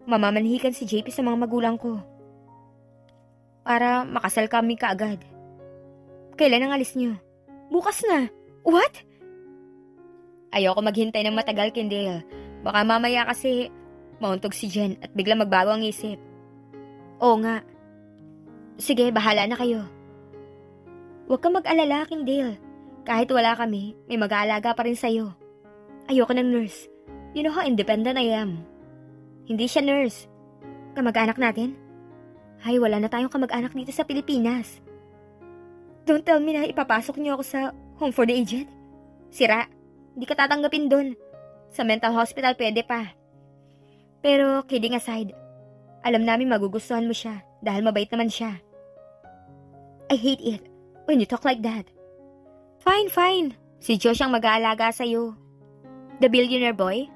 Mamamanhikan si JP sa mga magulang ko. Para makasal kami kaagad. Kailan ang alis niyo? Bukas na. What? Ayoko maghintay ng matagal, Kendall. Baka mamaya kasi mauntog si Jen at biglang magbago ang isip. Oo nga. Sige, bahala na kayo. Huwag kang mag-alala, Kendall. Kahit wala kami, may mag-aalaga pa rin sa'yo. Ayoko ng nurse. You know how independent I am. Hindi siya nurse. Kamag-anak natin? Ay, wala na tayong kamag-anak dito sa Pilipinas. Don't tell me na ipapasok niyo ako sa home for the aged. Sira, hindi ka tatanggapin doon. Sa mental hospital pwede pa. Pero kidding aside, alam namin magugustuhan mo siya dahil mabait naman siya. I hate it when you talk like that. Fine, fine. Si Josh ang mag-aalaga sa'yo. The billionaire boy?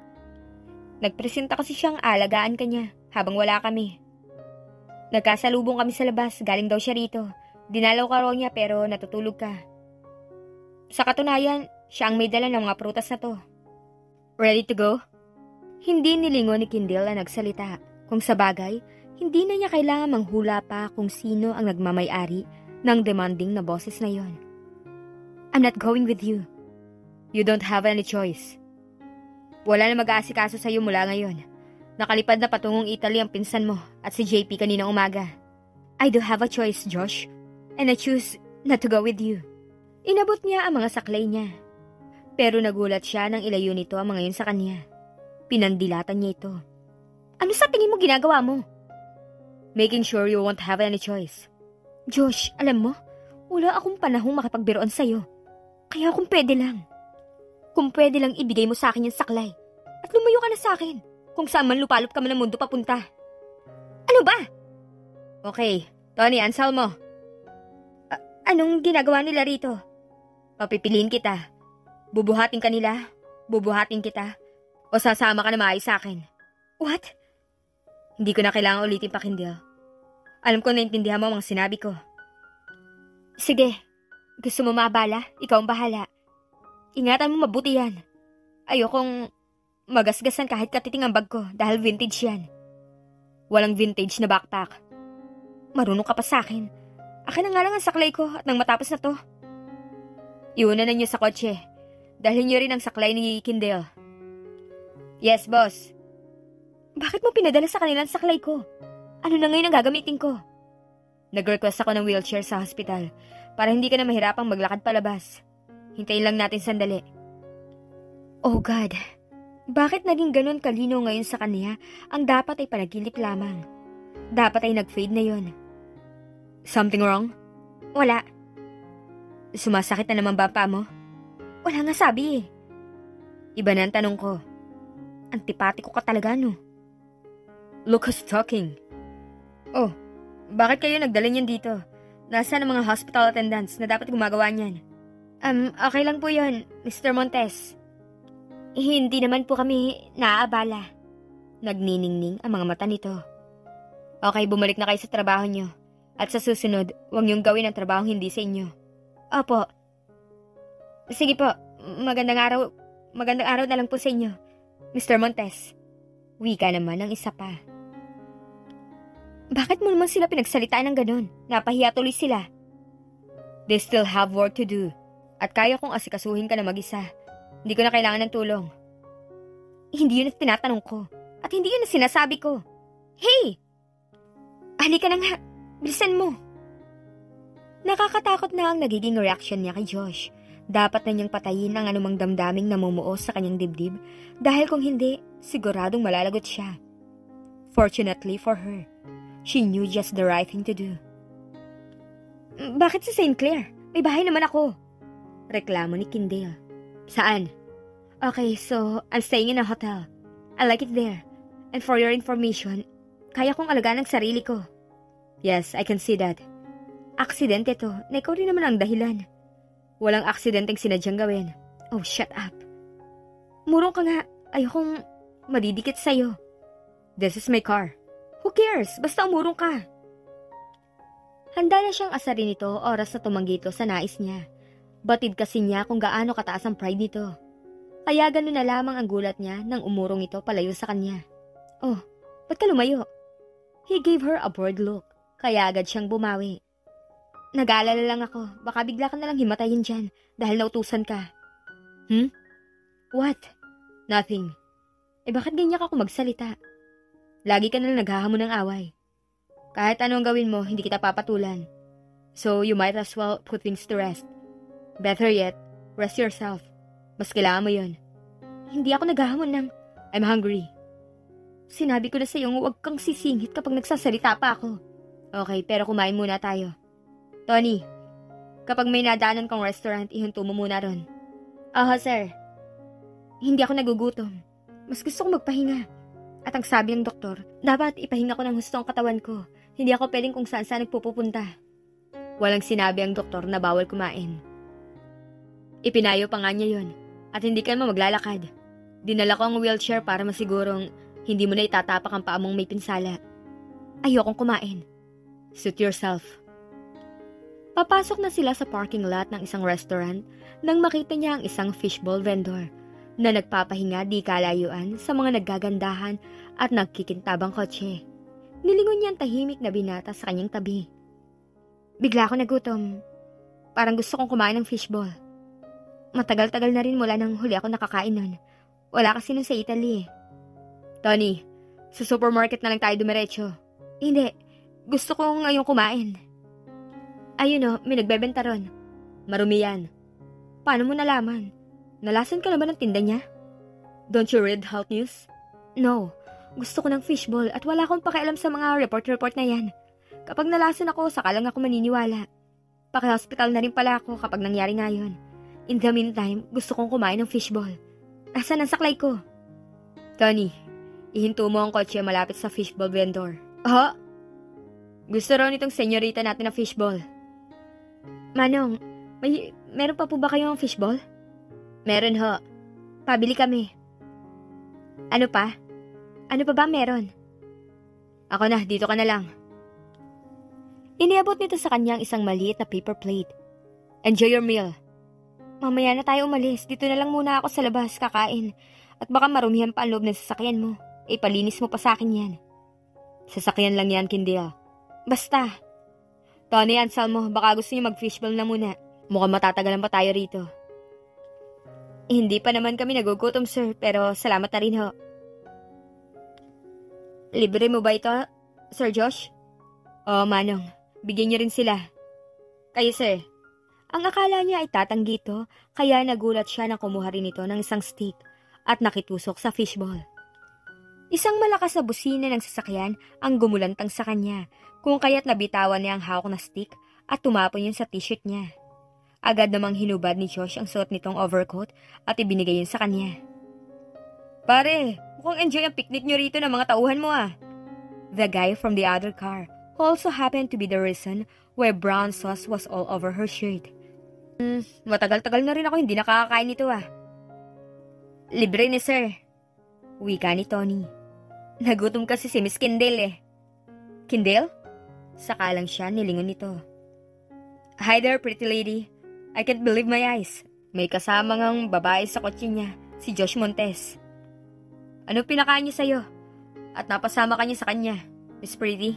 Nagpresenta kasi siyang alagaan ka niya habang wala kami. Nagkasalubong kami sa labas, galing daw siya rito. Dinalaw ka raw niya pero natutulog ka. Sa katunayan, siya ang may dala ng mga prutas na to. Ready to go? Hindi nilingon ni Kindle na nagsalita. Kung sa bagay, hindi na niya kailangan manghula pa kung sino ang nagmamay-ari ng demanding na boses na yon. I'm not going with you. You don't have any choice. Wala na mag-aasikaso sa'yo mula ngayon. Nakalipad na patungong Italy ang pinsan mo at si JP kaninang umaga. I do have a choice, Josh. And I choose not to go with you. Inabot niya ang mga saklay niya. Pero nagulat siya nang ilayo nito ang mga yun sa kanya. Pinandilatan niya ito. Ano sa tingin mo ginagawa mo? Making sure you won't have any choice. Josh, alam mo, wala akong panahong makipagbiroon sa'yo. Kaya kung pwede lang. Kung pwede lang ibigay mo sa akin yung saklay. At lumayo ka na sa akin. Kung saan man lupalop ka man ng mundo papunta. Ano ba? Okay, Tony, Anselmo. Anong ginagawa nila rito? Papipiliin kita. Bubuhatin ka nila, bubuhatin kita, o sasama ka na maayos sa akin. What? Hindi ko na kailangan ulitin pa, Kindle. Alam ko naintindihan mo ang mga sinabi ko. Sige, gusto mo maabala? Ikaw ang bahala. Ingatan mo mabuti yan. Ayokong magasgasan kahit katiting ang bag ko dahil vintage yan. Walang vintage na backpack. Marunong ka pa sa akin. Akin na nga lang ang saklay ko at nang matapos na to. Iunan na niyo sa kotse. Dalhin niyo rin ang saklay ni Kindle. Yes, boss. Bakit mo pinadala sa kanila ang saklay ko? Ano na ngayon ang gagamitin ko? Nag-request ako ng wheelchair sa hospital para hindi ka na mahirapang maglakad palabas. Hintayin lang natin sandali. Oh God, bakit naging ganun kalino ngayon sa kanya ang dapat ay panaginip lamang? Dapat ay nag-fade na yon. Something wrong? Wala. Sumasakit na naman ba pa mo? Wala nga sabi eh. Iba na ang tanong ko. Antipatiko ka talaga, no? Look who's talking. Oh, bakit kayo nagdala niyan dito? Nasaan ang mga hospital attendants na dapat gumagawa niyan? Okay lang po yun, Mr. Montes. Hindi naman po kami naaabala. Nagniningning ang mga mata nito. Okay, bumalik na kayo sa trabaho niyo. At sa susunod, huwag niyong gawin ang trabaho hindi sa inyo. Opo. Sige po, magandang araw na lang po sa inyo, Mr. Montes. Wika naman ang isa pa. Bakit mo naman sila pinagsalitaan ng ganun? Napahiya tuloy sila. They still have work to do. At kaya kong asikasuhin ka na mag-isa. Hindi ko na kailangan ng tulong. Hindi yun ang tinatanong ko. At hindi yun ang sinasabi ko. Hey! Halika na nga. Bilisan mo. Nakakatakot na ang nagiging reaction niya kay Josh. Dapat na niyang patayin ang anumang damdaming namumuo sa kanyang dibdib dahil kung hindi, siguradong malalagot siya. Fortunately for her, she knew just the right thing to do. Bakit sa St. Clair? May bahay naman ako. Reklamo ni Kindale. Saan? Okay, so I'm staying in a hotel. I like it there. And for your information, kaya kong alagaan ang sarili ko. Yes, I can see that. Aksidente to, na ikaw rin naman ang dahilan. Walang aksidenteng sinadyang gawin. Oh, shut up. Murong ka nga, ayokong madidikit sa'yo. This is my car. Who cares? Basta umurong ka. Handa na siyang asarin ito oras na tumanggi ito sa nais niya. Batid kasi niya kung gaano kataas ang pride nito. Kaya gano'n na lamang ang gulat niya nang umurong ito palayo sa kanya. Oh, ba't ka lumayo? He gave her a bored look, kaya agad siyang bumawi. Nag-aalala lang ako, baka bigla ka nalang himatayin dyan dahil nautusan ka. What? Nothing. Bakit ganyan ka kung magsalita? Lagi ka nalang naghahamon ng away. Kahit anong gawin mo, hindi kita papatulan. So you might as well put things to rest. Better yet, rest yourself. Mas kailangan mo yun. Hindi ako naghahamon ng, I'm hungry. Sinabi ko na sa'yo, huwag kang sisingit kapag nagsasalita pa ako. Okay, pero kumain muna tayo. Tony, kapag may nadaanan kang restaurant, ihinto mo muna ron. Sir. Hindi ako nagugutom. Mas gusto ko magpahinga. At ang sabi ng doktor, dapat ipahinga ko ng husto ang katawan ko. Hindi ako pwedeng kung saan-saan nagpupunta. Walang sinabi ang doktor na bawal kumain. Ipinayo pa nga niya yun. At hindi ka naman maglalakad. Dinala ko ang wheelchair para masigurong hindi mo na itatapak ang paa mong may pinsala. Ayokong kumain. Suit yourself. Papasok na sila sa parking lot ng isang restaurant nang makita niya ang isang fishball vendor na nagpapahinga di kalayuan sa mga naggagandahan at nagkikintabang kotse. Nilingon niya ang tahimik na binata sa kanyang tabi. Bigla ako nagutom. Parang gusto kong kumain ng fishball. Matagal-tagal na rin mula nang huli ako nakakain nun. Wala kasi nun sa Italy. Tony, sa supermarket na lang tayo dumiretso. Hindi, gusto ko ngayong kumain. Ayun may nagbebenta ron. Marumi yan. Paano mo nalaman? Nalasan ka na ba ng tinda niya? Don't you read health news? No. Gusto ko ng fishball at wala akong pakialam sa mga report na yan. Kapag nalasan ako, saka lang ako maniniwala. Paki-hospital na rin pala ako kapag nangyari nga yun. In the meantime, gusto kong kumain ng fishball. Nasaan ang saklay ko? Tony, ihinto mo ang kotse malapit sa fishball vendor. Gusto raw nitong senyorita natin ng fishball. Manong, meron pa po ba kayong fishball? Meron ho. Pabili kami. Ano pa? Ano pa ba meron? Ako na, dito ka na lang. Iniabot nito sa kanya ang isang maliit na paper plate. Enjoy your meal. Mamaya na tayo umalis. Dito na lang muna ako sa labas kakain. At baka marumihan pa ang loob ng sasakyan mo. Palinis mo pa sa akin yan. Sasakyan lang yan, Kindale. Basta. Tony, Anselmo, baka gusto niyo mag-fishball na muna. Mukhang matatagalan pa tayo rito. Hindi pa naman kami nagugutom, sir, pero salamat na rin ho. Libre mo ba ito, Sir Josh? Manong. Bigyan niyo rin sila. Kayo, sir. Ang akala niya ay tatanggi ito, kaya nagulat siya na kumuha rin ito ng isang stick at nakitusok sa fishball. Isang malakas na busina ng sasakyan ang gumulantang sa kanya, kung kaya't nabitawan niya ang hawak na stick at tumapon yun sa t-shirt niya. Agad namang hinubad ni Josh ang suot nitong overcoat at ibinigay yun sa kanya. Pare, mukhang enjoy ang picnic nyo rito ng mga tauhan mo ah. The guy from the other car, who also happened to be the reason why brown sauce was all over her shirt. Matagal-tagal na rin ako hindi nakakakain nito ah. Libre ni sir. Wika ni Tony. Nagutom kasi si Miss Kindale eh. Kindale? Saka lang siya nilingon nito. Hi there, pretty lady. I can't believe my eyes. May kasama ngang babae sa kotse niya, si Josh Montes. Ano pinakain niya sa'yo? At napasama ka niya sa kanya, Miss Pretty?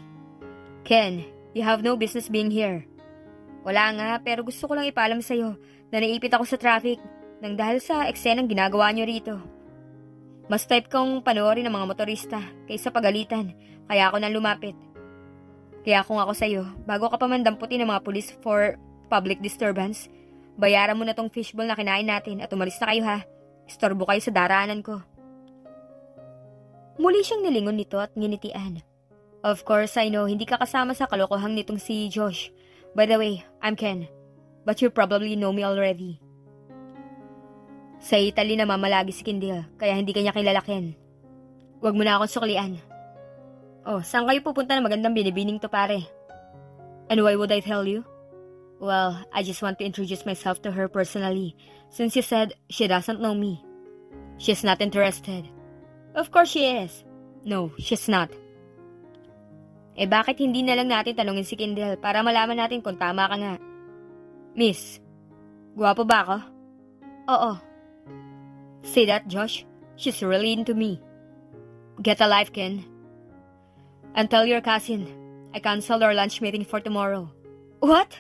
Ken, you have no business being here. Wala nga, pero gusto ko lang ipaalam sa'yo na naipit ako sa traffic nang dahil sa eksenang ginagawa niyo rito. Mas type kong panoorin ng mga motorista kaysa pagalitan, kaya ako nang lumapit. Kaya kung ako sa'yo, bago ka pa man damputin ng mga pulis for public disturbance, bayaran mo na tong fishbowl na kinain natin at umalis na kayo ha. Istorbo kayo sa daraanan ko. Muli siyang nilingon nito at nginitian. Of course, I know, hindi ka kasama sa kalokohang nitong si Josh. By the way, I'm Ken. But you probably know me already. Sa Italy na mamalagi si Kindle, kaya hindi kanya kilala Ken. Huwag mo na akong suklian. Oh, saan kayo pupunta na magandang binibining to pare? And why would I tell you? Well, I just want to introduce myself to her personally, since you said she doesn't know me. She's not interested. Of course she is. No, she's not. Eh bakit hindi na lang natin tanungin si Kindle para malaman natin kung tama ka nga? Miss, guwapo ba ako? Oo. See that, Josh? She's really into me. Get a life, Ken. And tell your cousin, I canceled our lunch meeting for tomorrow. What?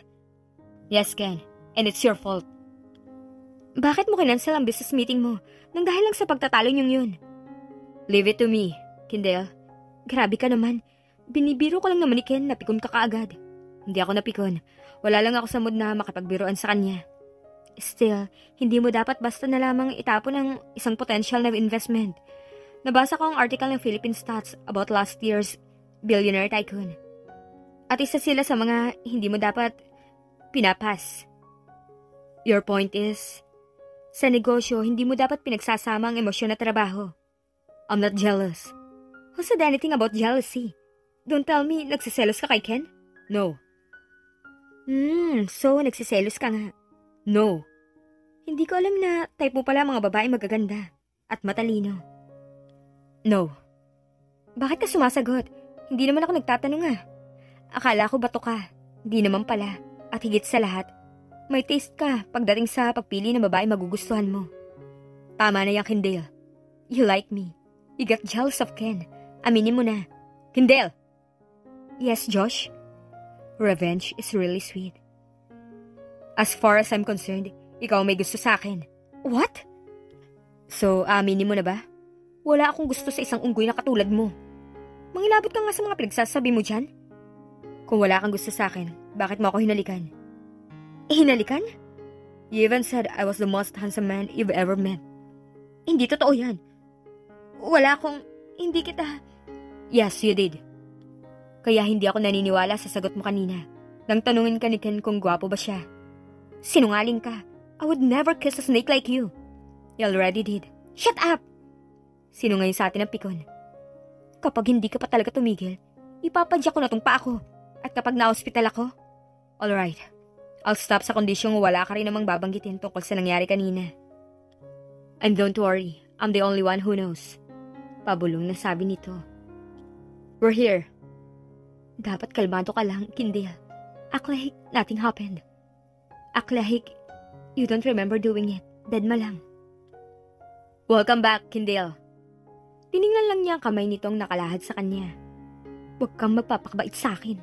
Yes, Ken. And it's your fault. Bakit mo kinansel ang business meeting mo nang dahil lang sa pagtatalo niyong yun? Leave it to me, Kindle. Grabe ka naman. Binibiro ko lang naman ni Ken, napikon ka kaagad. Hindi ako napikon. Wala lang ako sa mood na makipagbiruan sa kanya. Still, hindi mo dapat basta na lamang itapon ng isang potential na investment. Nabasa ko ang article ng Philippine Stats about last year's billionaire tycoon. At isa sila sa mga hindi mo dapat pinapas. Your point is, sa negosyo, hindi mo dapat pinagsasama ang emosyon at trabaho. I'm not jealous. Who said anything about jealousy? Don't tell me, nagsiselos ka kay Ken? No. So nagsiselos ka nga. No. Hindi ko alam na type mo pala mga babae magaganda at matalino. No. Bakit ka sumasagot? Hindi naman ako nagtatanong ah. Akala ko bato ka. Hindi naman pala. At higit sa lahat, may taste ka pagdating sa pagpili ng babae magugustuhan mo. Tama na yan, Kindle. You like me. You got jealous of Ken. Aminin mo na. Kindle! Yes, Josh? Revenge is really sweet. As far as I'm concerned, ikaw may gusto sa akin. What? So, aminin mo na ba? Wala akong gusto sa isang unggoy na katulad mo. Mangilabot ka nga sa mga pinagsasabi mo dyan. Kung wala kang gusto sa akin, bakit mo ako hinalikan? Hinalikan? You even said I was the most handsome man you've ever met. Hindi totoo yan. Wala akong... Hindi kita... Yes, you did. Kaya hindi ako naniniwala sa sagot mo kanina. Nang tanungin ka ni Ken kung gwapo ba siya. Sinungaling ka. I would never kiss a snake like you. You already did. Shut up! Sino ngayon sa atin ang pikon? Kapag hindi ka pa talaga tumigil, ipapadya ko na tong pa ako. At kapag na-hospital ako, alright, I'll stop sa kondisyong wala ka rin namang babanggitin tungkol sa nangyari kanina. And don't worry, I'm the only one who knows. Pabulong na sabi nito. We're here. Dapat kalmado ka lang, Kindle. Act like nothing happened. Act like you don't remember doing it. Deadma lang. Welcome back, Kindle. Tiningnan lang niya ang kamay nitong nakalahad sa kanya. Huwag kang magpapakabait sa akin.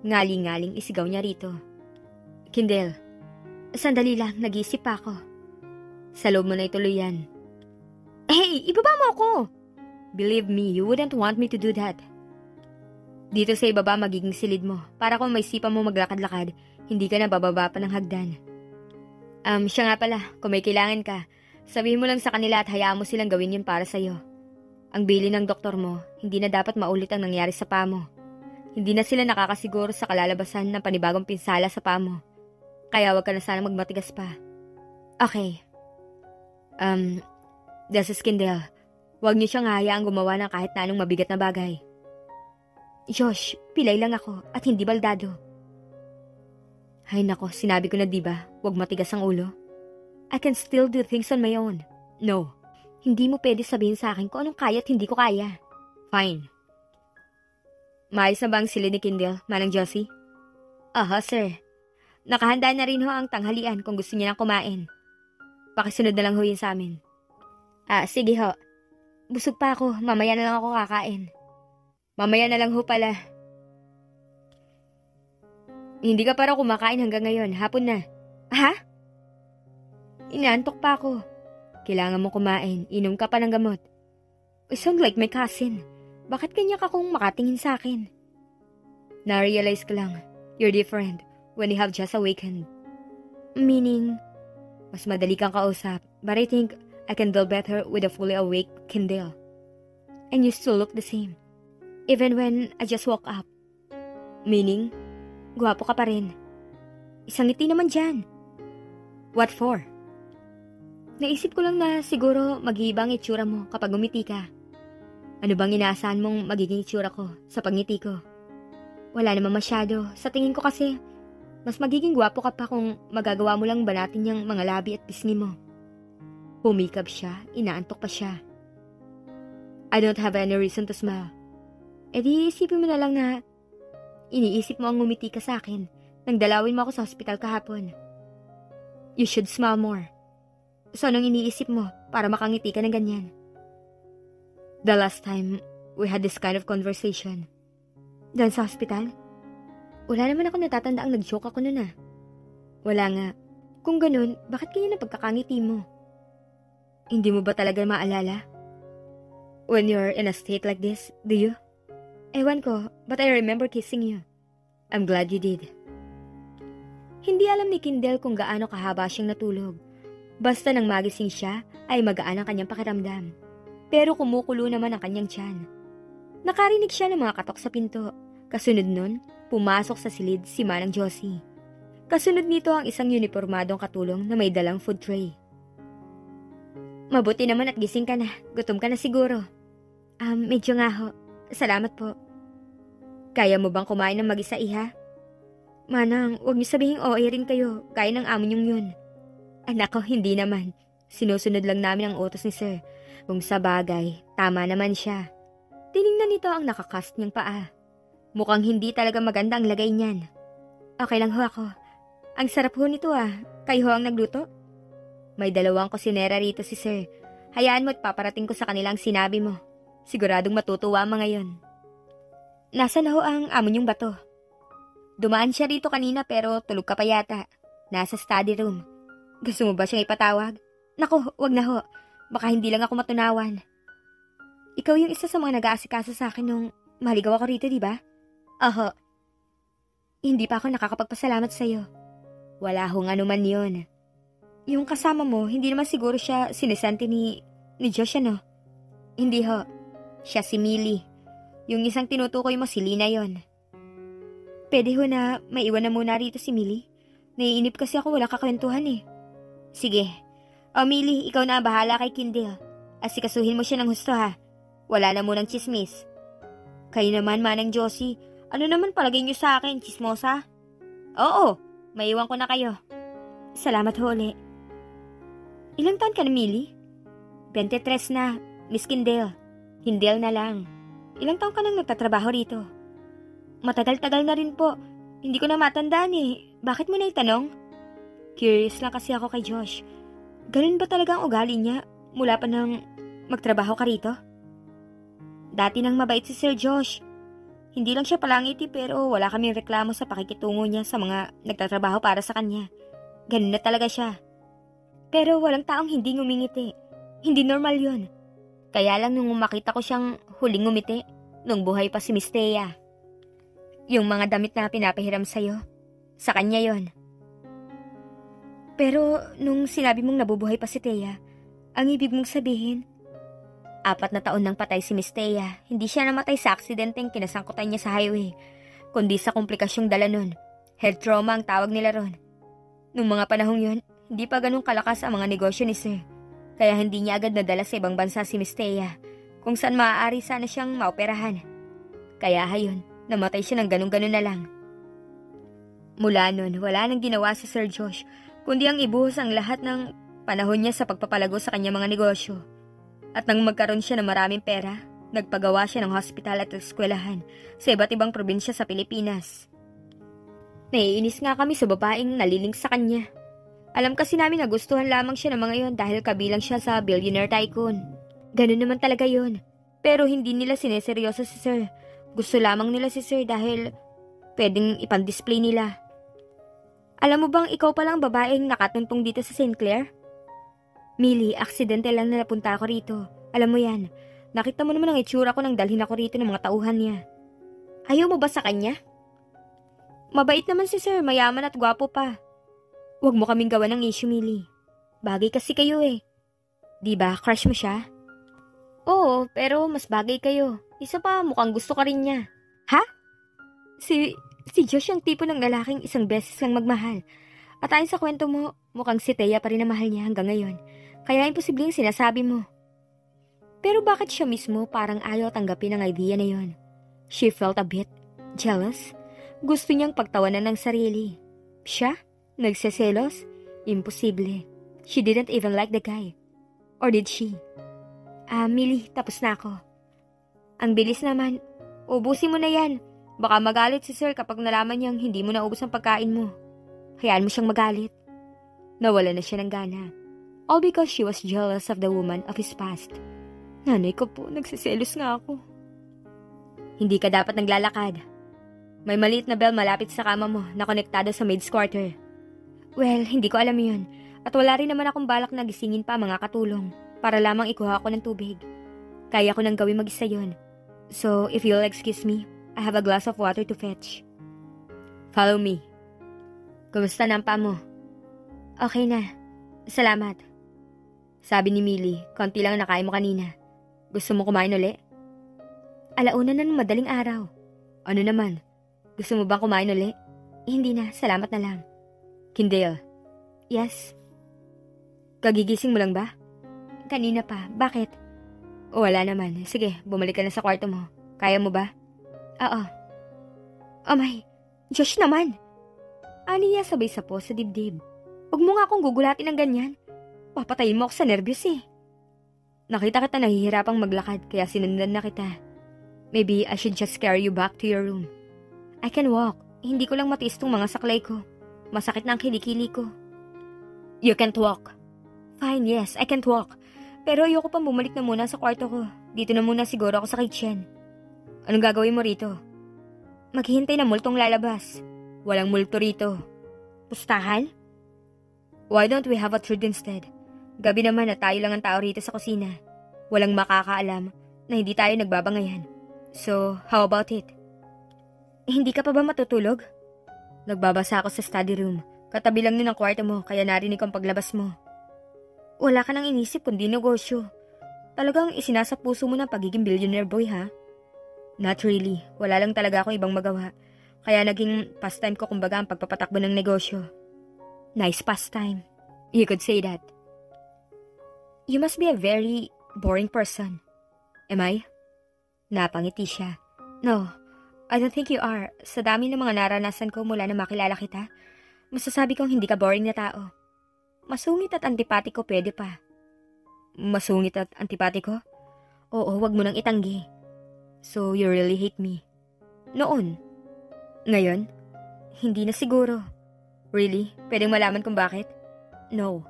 Ngaling-ngaling isigaw niya rito. Kindle, sandali lang, nag-iisip pa ako. Sa loob mo na ituloy yan. Hey, ibaba mo ako! Believe me, you wouldn't want me to do that. Dito sa ibaba magiging silid mo, para kung may sipa mo maglakad-lakad, hindi ka na bababa pa ng hagdan. Siya nga pala, kung may kailangan ka, sabihin mo lang sa kanila at hayaan mo silang gawin yun para sa'yo. Ang bili ng doktor mo, hindi na dapat maulit ang nangyari sa paa mo. Hindi na sila nakakasiguro sa kalalabasan ng panibagong pinsala sa paa mo. Kaya wag ka na sana magmatigas pa. Okay. This is Kindle. Huwag niyo siyang hayaang gumawa ng kahit na anong mabigat na bagay. Josh, pilay lang ako at hindi baldado. Ay nako, sinabi ko na diba, huwag matigas ang ulo. I can still do things on my own. No, hindi mo pwede sabihin sa akin kung anong kaya at hindi ko kaya. Fine. Maayos na ba ang silid ni Kindle, Manang Josie? Aha, sir. Nakahanda na rin ho ang tanghalian kung gusto niya nang kumain. Pakisunod na lang ho yun sa amin. Sige ho. Busog pa ako, mamaya na lang ako kakain. Mamaya na lang ho pala. Hindi ka pa raw kumakain hanggang ngayon, hapon na. Ha? Inaantok pa ako. Kailangan mo kumain, inom ka pa ng gamot. I sound like my cousin. Bakit kanya ka kung makatingin sa akin? Na-realize ko lang, you're different when you have just awakened. Meaning, mas madali kang kausap, but I think I can deal better with a fully awake Kindle. And you still look the same, even when I just woke up. Meaning, gwapo ka pa rin. Isang ngiti naman dyan. What for? Naisip ko lang na siguro mag-iibang itsura mo kapag umiti ka. Ano bang inaasahan mong magiging itsura ko sa pagngiti ko? Wala naman masyado. Sa tingin ko kasi, mas magiging gwapo ka pa kung magagawa mo lang banatin niyang mga labi at pisngi mo. Humikab siya, inaantok pa siya. I don't have any reason to smile. E di isipin mo na lang na iniisip mo ang ngumiti ka sa akin nang dalawin mo ako sa hospital kahapon. You should smile more. So anong iniisip mo para makangiti ka ng ganyan? The last time we had this kind of conversation. Doon sa hospital? Wala naman ako natatanda ang nag-joke ako nun ah. Wala nga. Kung ganun, bakit ganyan ang pagkakangiti mo? Hindi mo ba talaga maalala? When you're in a state like this, do you? Ewan ko, but I remember kissing you. I'm glad you did. Hindi alam ni Kindle kung gaano kahaba siyang natulog. Basta nang magising siya, ay magaan ang kanyang pakiramdam. Pero kumukulo naman ang kanyang tiyan. Nakarinig siya ng mga katok sa pinto. Kasunod nun, pumasok sa silid si Manang Josie. Kasunod nito ang isang unipormadong katulong na may dalang food tray. Mabuti naman at gising ka na. Gutom ka na siguro. Medyo nga ho. Salamat po. Kaya mo bang kumain ng mag-isa, iha? Manang, huwag niyo sabihing OA rin kayo. Kaya ng amo niyong yun. Nako, hindi naman. Sinusunod lang namin ang utos ni Sir. Kung sa bagay, tama naman siya. Tiningnan nito ang nakakast niyang paa. Mukhang hindi talaga maganda ang lagay niyan. Okay lang ho ako. Ang sarap ho nito ah. Kayo ho ang nagluto? May dalawang kusinera rito si Sir. Hayaan mo at paparating ko sa kanilang sinabi mo. Siguradong matutuwa mga yon. Nasaan na ho ang amo niyong bato? Dumaan siya rito kanina pero tulog ka pa yata. Nasa study room. Gusto mo ba siyang ipatawag? Naku, wag na ho. Baka hindi lang ako matunawan. Ikaw yung isa sa mga nag-aasikaso sa akin nung maligaw ako rito, di ba? Oho. Hindi pa ako nakakapagpasalamat sa'yo. Wala hong anuman yun. Yung kasama mo, hindi naman siguro siya sinisente ni Josh, ano? Hindi ho. Siya si Millie. Yung isang tinutukoy mo si Lina yon. Pwede ho na maiwan na muna rito si Millie. Naiinip kasi ako wala kakwentuhan eh. Sige. O Millie, ikaw na bahala kay Kindle. Asikasuhin mo siya ng husto ha. Wala na munang chismis. Kayo naman, Manang Josie. Ano naman palagay niyo sa akin, chismosa? Oo, maiwan ko na kayo. Salamat ho ulit. Ilang taon ka na, Millie? 23 na, Miss Kindle. Kindle na lang. Ilang taon ka nang nagtatrabaho rito? Matagal-tagal na rin po. Hindi ko na matandaan eh. Bakit mo na itanong? Curious lang kasi ako kay Josh. Ganun ba talaga ang ugali niya mula pa nang magtrabaho ka rito? Dati nang mabait si Sir Josh. Hindi lang siya palangiti pero wala kaming reklamo sa pakikitungo niya sa mga nagtatrabaho para sa kanya. Ganun na talaga siya. Pero walang taong hindi ngumingiti. Hindi normal yun. Kaya lang nung makita ko siyang huling ngumiti, nung buhay pa si Miss Thea. Yung mga damit na pinapahiram sa'yo, sa kanya yon. Pero nung sinabi mong nabubuhay pa si Thea, ang ibig mong sabihin, 4 na taon nang patay si Miss Thea, hindi siya namatay sa aksidenteng kinasangkutan niya sa highway, kundi sa komplikasyong dala nun. Head trauma ang tawag nila ron. Nung mga panahong yun, hindi pa ganun kalakas ang mga negosyo ni Sir, kaya hindi niya agad nadala sa ibang bansa si Miss Thea, kung saan maaari sana siyang maoperahan. Kaya hayon, namatay siya ng ganun-ganun na lang. Mula nun, wala nang ginawa si Sir Josh, kundi ang ibuhos ang lahat ng panahon niya sa pagpapalago sa kanyang mga negosyo. At nang magkaroon siya ng maraming pera, nagpagawa siya ng hospital at eskwelahan sa iba't ibang probinsya sa Pilipinas. Naiinis nga kami sa babaeng naliling sa kanya. Alam kasi namin na gustuhan lamang siya ng mga yon dahil kabilang siya sa billionaire tycoon. Ganun naman talaga yon. Pero hindi nila sineseryoso si Sir. Gusto lamang nila si Sir dahil pwedeng ipang-display nila. Alam mo bang ikaw palang babaeng nakatuntong dito sa St. Clair? Millie, aksidente lang na napunta ako rito. Alam mo yan, nakita mo naman ang itsura ko nang dalhin ako rito ng mga tauhan niya. Ayaw mo ba sa kanya? Mabait naman si sir, mayaman at gwapo pa. Huwag mo kaming gawa ng issue, Millie. Bagay kasi kayo eh. Di ba, crush mo siya? Oo, pero mas bagay kayo. Isa pa, mukhang gusto ka rin niya. Ha? Si Josh ang tipo ng lalaking isang beses lang magmahal. At ayon sa kwento mo, mukhang si Thea pa rin ang mahal niya hanggang ngayon. Kaya imposibleng sinasabi mo. Pero bakit siya mismo parang ayaw tanggapin ang idea na yon? She felt a bit jealous. Gusto niyang pagtawanan ng sarili. Siya? Nagseselos? Imposible. She didn't even like the guy. Or did she? Millie, tapos na ako. Ang bilis naman. Ubusin mo na yan. Baka magalit si sir kapag nalaman niyang hindi mo naubos ang pagkain mo. Hayaan mo siyang magalit. Nawala na siya ng gana. All because she was jealous of the woman of his past. Nanay ko po, nagsiselos nga ako. Hindi ka dapat naglalakad. May maliit na bell malapit sa kama mo na konektado sa maid's quarter. Well, hindi ko alam yun. At wala rin naman akong balak na gisingin pa mga katulong para lamang ikuha ako ng tubig. Kaya ko nang gawin mag-isa yun. So, if you'll excuse me, I have a glass of water to fetch. Follow me. Kumusta na ang pa mo? Okay na. Salamat. Sabi ni Millie, konti lang nakain mo kanina. Gusto mo kumain uli? Alauna na ng madaling araw. Ano naman? Gusto mo bang kumain uli? Hindi na, salamat na lang. Kindale. Yes. Kagigising mo lang ba? Kanina pa. Bakit? Wala naman. Sige, bumalik ka na sa kwarto mo. Kaya mo ba? Oo. Oh my, Josh naman. Aniya sabay sapo sa dibdib. Huwag mo nga akong gugulatin ng ganyan. Papatayin mo ako sa nervyos eh. Nakita kita nahihirapang maglakad kaya sinundan na kita. Maybe I should just carry you back to your room. I can walk. Hindi ko lang matiis tong mga saklay ko. Masakit na ang kilikili ko. You can't walk. Fine, yes, I can't walk. Pero ayoko pang bumalik na muna sa kwarto ko. Dito na muna siguro ako sa kitchen. Anong gagawin mo rito? Maghihintay na multong lalabas. Walang multo rito. Pustahan? Why don't we have a truth instead? Gabi naman na tayo lang ang tao rito sa kusina. Walang makakaalam na hindi tayo nagbabangayan. So, how about it? Hindi ka pa ba matutulog? Nagbabasa ako sa study room. Katabi lang nun ang kwarto mo, kaya narinig ko ang paglabas mo. Wala ka nang inisip kundi negosyo. Talagang isinasa puso mo ng pagiging billionaire boy, ha? Not really. Wala lang talaga akong ibang magawa. Kaya naging pastime ko kumbaga ang pagpapatakbo ng negosyo. Nice pastime. You could say that. You must be a very boring person. Am I? Napangiti siya. No, I don't think you are. Sa dami ng mga naranasan ko mula na makilala kita, masasabi kong hindi ka boring na tao. Masungit at antipatiko pwede pa. Masungit at antipatiko? Oo, wag mo nang itanggi. So, you really hate me? Noon. Ngayon? Hindi na siguro. Really? Pwedeng malaman kung bakit? No.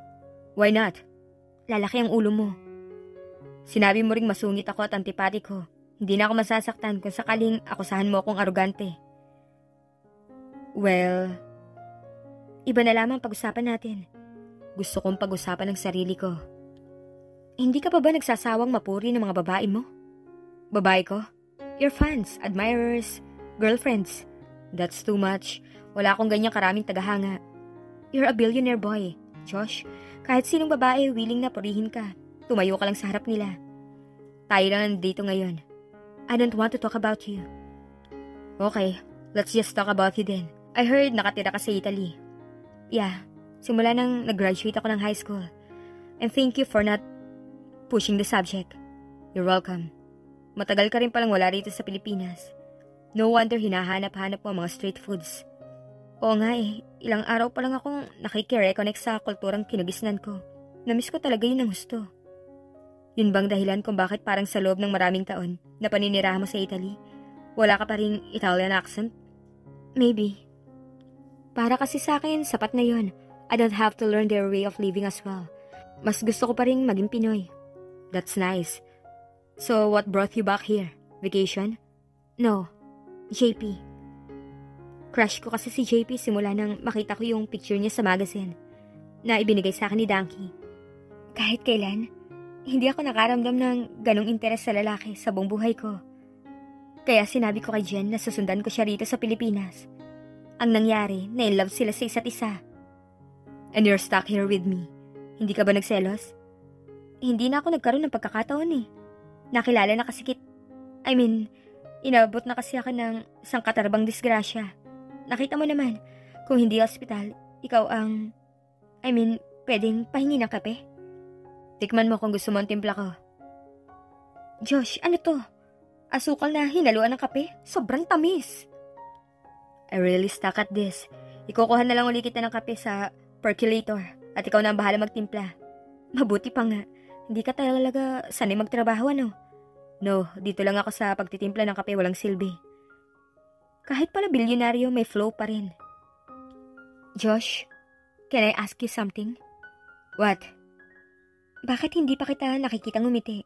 Why not? Lalaki ang ulo mo. Sinabi mo ring masungit ako at antipatiko. Hindi na ako masasaktan kung sakaling akusahan mo akong arogante. Well, iba na lamang pag-usapan natin. Gusto kong pag-usapan ang sarili ko. Hindi ka pa ba nagsasawang mapuri ng mga babae mo? Babae ko? Your fans, admirers, girlfriends. That's too much. Wala akong ganyang karaming tagahanga. You're a billionaire boy, Josh. Kahit sinong babae willing na purihin ka, tumayo ka lang sa harap nila. Tayo lang nandito ngayon. I don't want to talk about you. Okay, let's just talk about you then. I heard nakatira ka sa Italy. Yeah, simula nang nag-graduate ako ng high school. And thank you for not pushing the subject. You're welcome. Matagal ka rin palang wala rito sa Pilipinas. No wonder hinahanap-hanap mo ang mga street foods. Oo nga eh, ilang araw pa lang akong nakiki-reconnect sa kulturang kinagisnan ko. Namiss ko talaga yun ng gusto. Yun bang dahilan kung bakit parang sa loob ng maraming taon na paninirahan mo sa Italy, wala ka pa ring Italian accent? Maybe. Para kasi sa akin, sapat na yun. I don't have to learn their way of living as well. Mas gusto ko pa rin maging Pinoy. That's nice. So, what brought you back here? Vacation? No. JP. Crush ko kasi si JP simula nang makita ko yung picture niya sa magazine na ibinigay sa akin ni Danky. Kahit kailan, hindi ako nakaramdam ng ganong interes sa lalaki sa buong buhay ko. Kaya sinabi ko kay Jen na susundan ko siya rito sa Pilipinas. Ang nangyari, na-in-love sila sa isa't isa. And you're stuck here with me. Hindi ka ba nagselos? Hindi na ako nagkaroon ng pagkakataon eh. Nakilala na kasi inabot na kasi ako ng sangkatarbang disgrasya. Nakita mo naman, kung hindi ospital, ikaw ang, pwedeng pahingi ng kape. Tikman mo kung gusto mo ang timpla ko. Josh, ano to? Asukal na hinaluan ng kape? Sobrang tamis. I really stuck at this. Ikukuha na lang uli kita ng kape sa percolator at ikaw na ang bahala magtimpla. Mabuti pa nga, hindi ka talaga sanay magtrabaho, ano? No, dito lang ako sa pagtitimpla ng kape, walang silbi. Kahit pala bilyonaryo, may flow pa rin. Josh, can I ask you something? What? Bakit hindi pa kita nakikita ngumiti?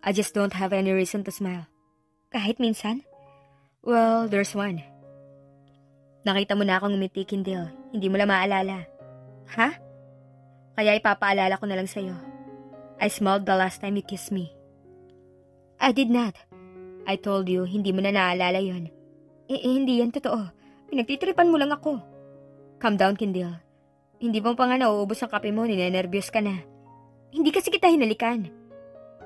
I just don't have any reason to smile. Kahit minsan? Well, there's one. Nakita mo na akong ngumiti, Kindle. Hindi mo lang maalala. Ha? Kaya ipapaalala ko na lang sa'yo. I smiled the last time you kissed me. I did not. I told you, hindi mo na naalala yon. Hindi yan totoo. Pinagtitripan mo lang ako. Calm down, Kindle. Hindi mo pa nga nauubos ang kape mo, ninenervyos ka na. Hindi kasi kita hinalikan.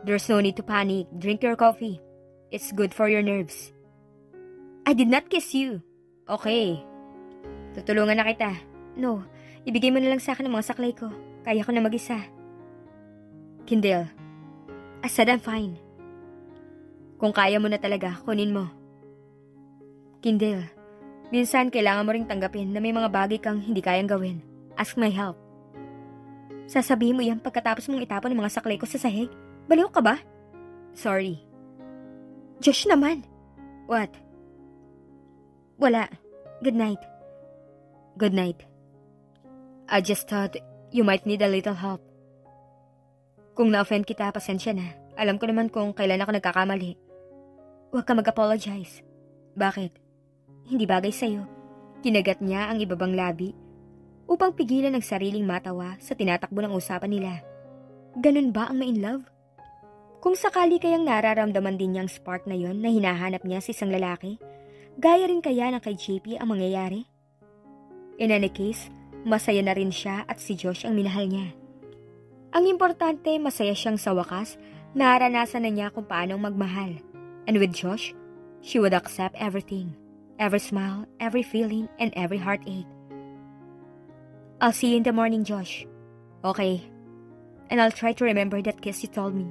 There's no need to panic. Drink your coffee. It's good for your nerves. I did not kiss you. Okay. Tutulungan na kita. No, ibigay mo na lang sa akin ang mga saklay ko. Kaya ko na mag-isa. Kindle, I said I'm fine. Kung kaya mo na talaga, kunin mo. Kindle, minsan kailangan mo ring tanggapin na may mga bagay kang hindi kayang gawin. Ask my help. Sasabihin mo yan pagkatapos mong itapon ang mga saklay ko sa sahig? Baliw ka ba? Sorry. Josh naman. What? Wala. Good night. Good night. I just thought you might need a little help. Kung na-offend kita, pasensya na. Alam ko naman kung kailan ako nagkakamali. Huwag ka mag-apologize. Bakit? Hindi bagay sa'yo. Kinagat niya ang ibabang labi upang pigilan ang sariling matawa sa tinatakbo ng usapan nila. Ganun ba ang ma-in-love? Kung sakali kayang nararamdaman din niyang spark na yon na hinahanap niya sa isang lalaki, gaya rin kaya ng kay JP ang mangyayari? In any case, masaya na rin siya at si Josh ang minahal niya. Ang importante, masaya siyang sa wakas, naranasan na niya kung paano magmahal. And with Josh, she would accept everything. Every smile, every feeling, and every heartache. I'll see you in the morning, Josh. Okay. And I'll try to remember that kiss you told me.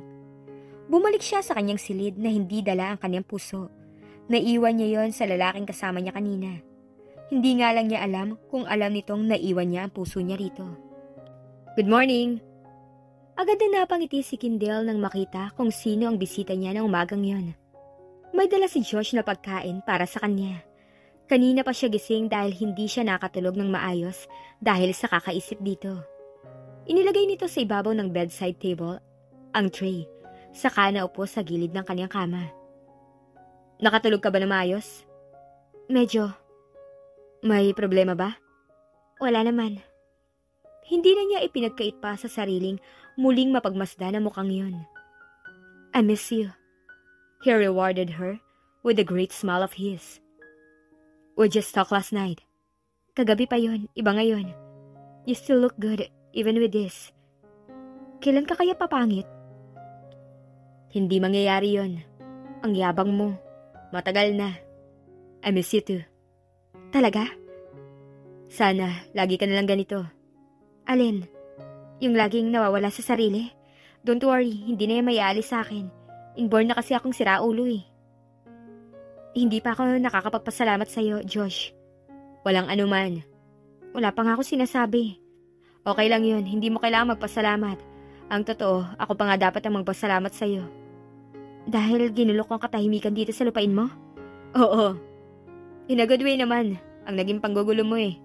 Bumalik siya sa kanyang silid na hindi dala ang kanyang puso. Naiwan niya yon sa lalaking kasama niya kanina. Hindi nga lang niya alam kung alam nitong naiwan niya ang puso niya rito. Good morning! Agad na napangiti si Kindle nang makita kung sino ang bisita niya ng umagang yon. May dala si Josh na pagkain para sa kanya. Kanina pa siya gising dahil hindi siya nakatulog ng maayos dahil sa kakaisip dito. Inilagay nito sa ibabaw ng bedside table ang tray, saka naupo sa gilid ng kanyang kama. Nakatulog ka ba na maayos? Medyo. May problema ba? Wala naman. Hindi na niya ipinagkait pa sa sariling muling mapagmasdan na mukhang yun. I miss you. He rewarded her with a great smile of his. We just talked last night. Kagabi pa yon, iba ngayon. You still look good even with this. Kailan ka kaya papangit? Hindi mangyayari yon. Ang yabang mo. Matagal na. I miss you too. Talaga? Sana, lagi ka nalang ganito. Alin? Yung laging nawawala sa sarili? Don't worry, hindi na yan may aalis sa akin. Inborn na kasi akong siraulo eh. Hindi pa ako nakakapagpasalamat sa'yo, Josh. Walang anuman. Wala pa nga ako sinasabi. Okay lang yun, hindi mo kailangang magpasalamat. Ang totoo, ako pa nga dapat ang magpasalamat sa'yo. Dahil ginulok ang katahimikan dito sa lupain mo? Oo. In a good way naman, ang naging panggugulo mo eh.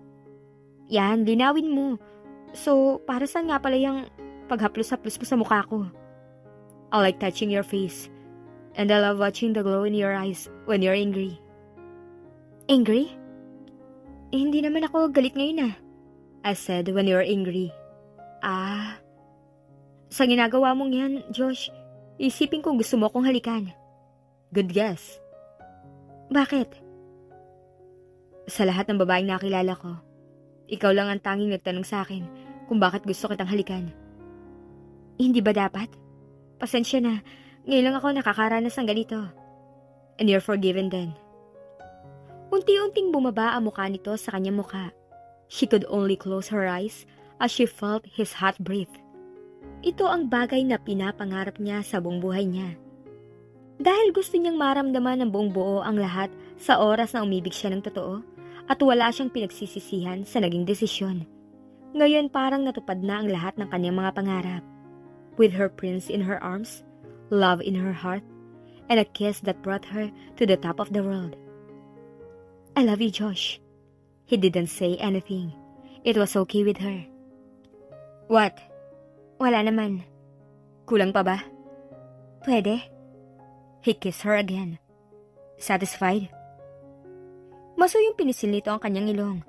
Yan, linawin mo. So, para saan nga pala yung paghaplos-haplos mo sa mukha ko? I like touching your face. And I love watching the glow in your eyes when you're angry. Angry? Hindi naman ako galit ngayon ah. I said when you're angry. Ah, sa ginagawa mong yan, Josh, isipin kong gusto mo akong halikan. Good guess. Bakit? Sa lahat ng babaeng nakilala ko, ikaw lang ang tanging nagtanong sa akin kung bakit gusto kitang halikan. Hindi ba dapat? Pasensya na, ngayon lang ako nakakaranas ng ganito. And you're forgiven then. Unti-unting bumaba ang mukha nito sa kanyang mukha. She could only close her eyes as she felt his hot breath. Ito ang bagay na pinapangarap niya sa buong buhay niya. Dahil gusto niyang maramdaman ng buong buo ang lahat sa oras na umibig siya ng totoo at wala siyang pinagsisisihan sa naging desisyon. Ngayon parang natupad na ang lahat ng kanyang mga pangarap. With her prince in her arms, love in her heart, and a kiss that brought her to the top of the world. I love you, Josh. He didn't say anything. It was okay with her. What? Wala naman. Kulang pa ba? Pwede. He kissed her again. Satisfied? Maso yung pinisil nito ang kanyang ilong.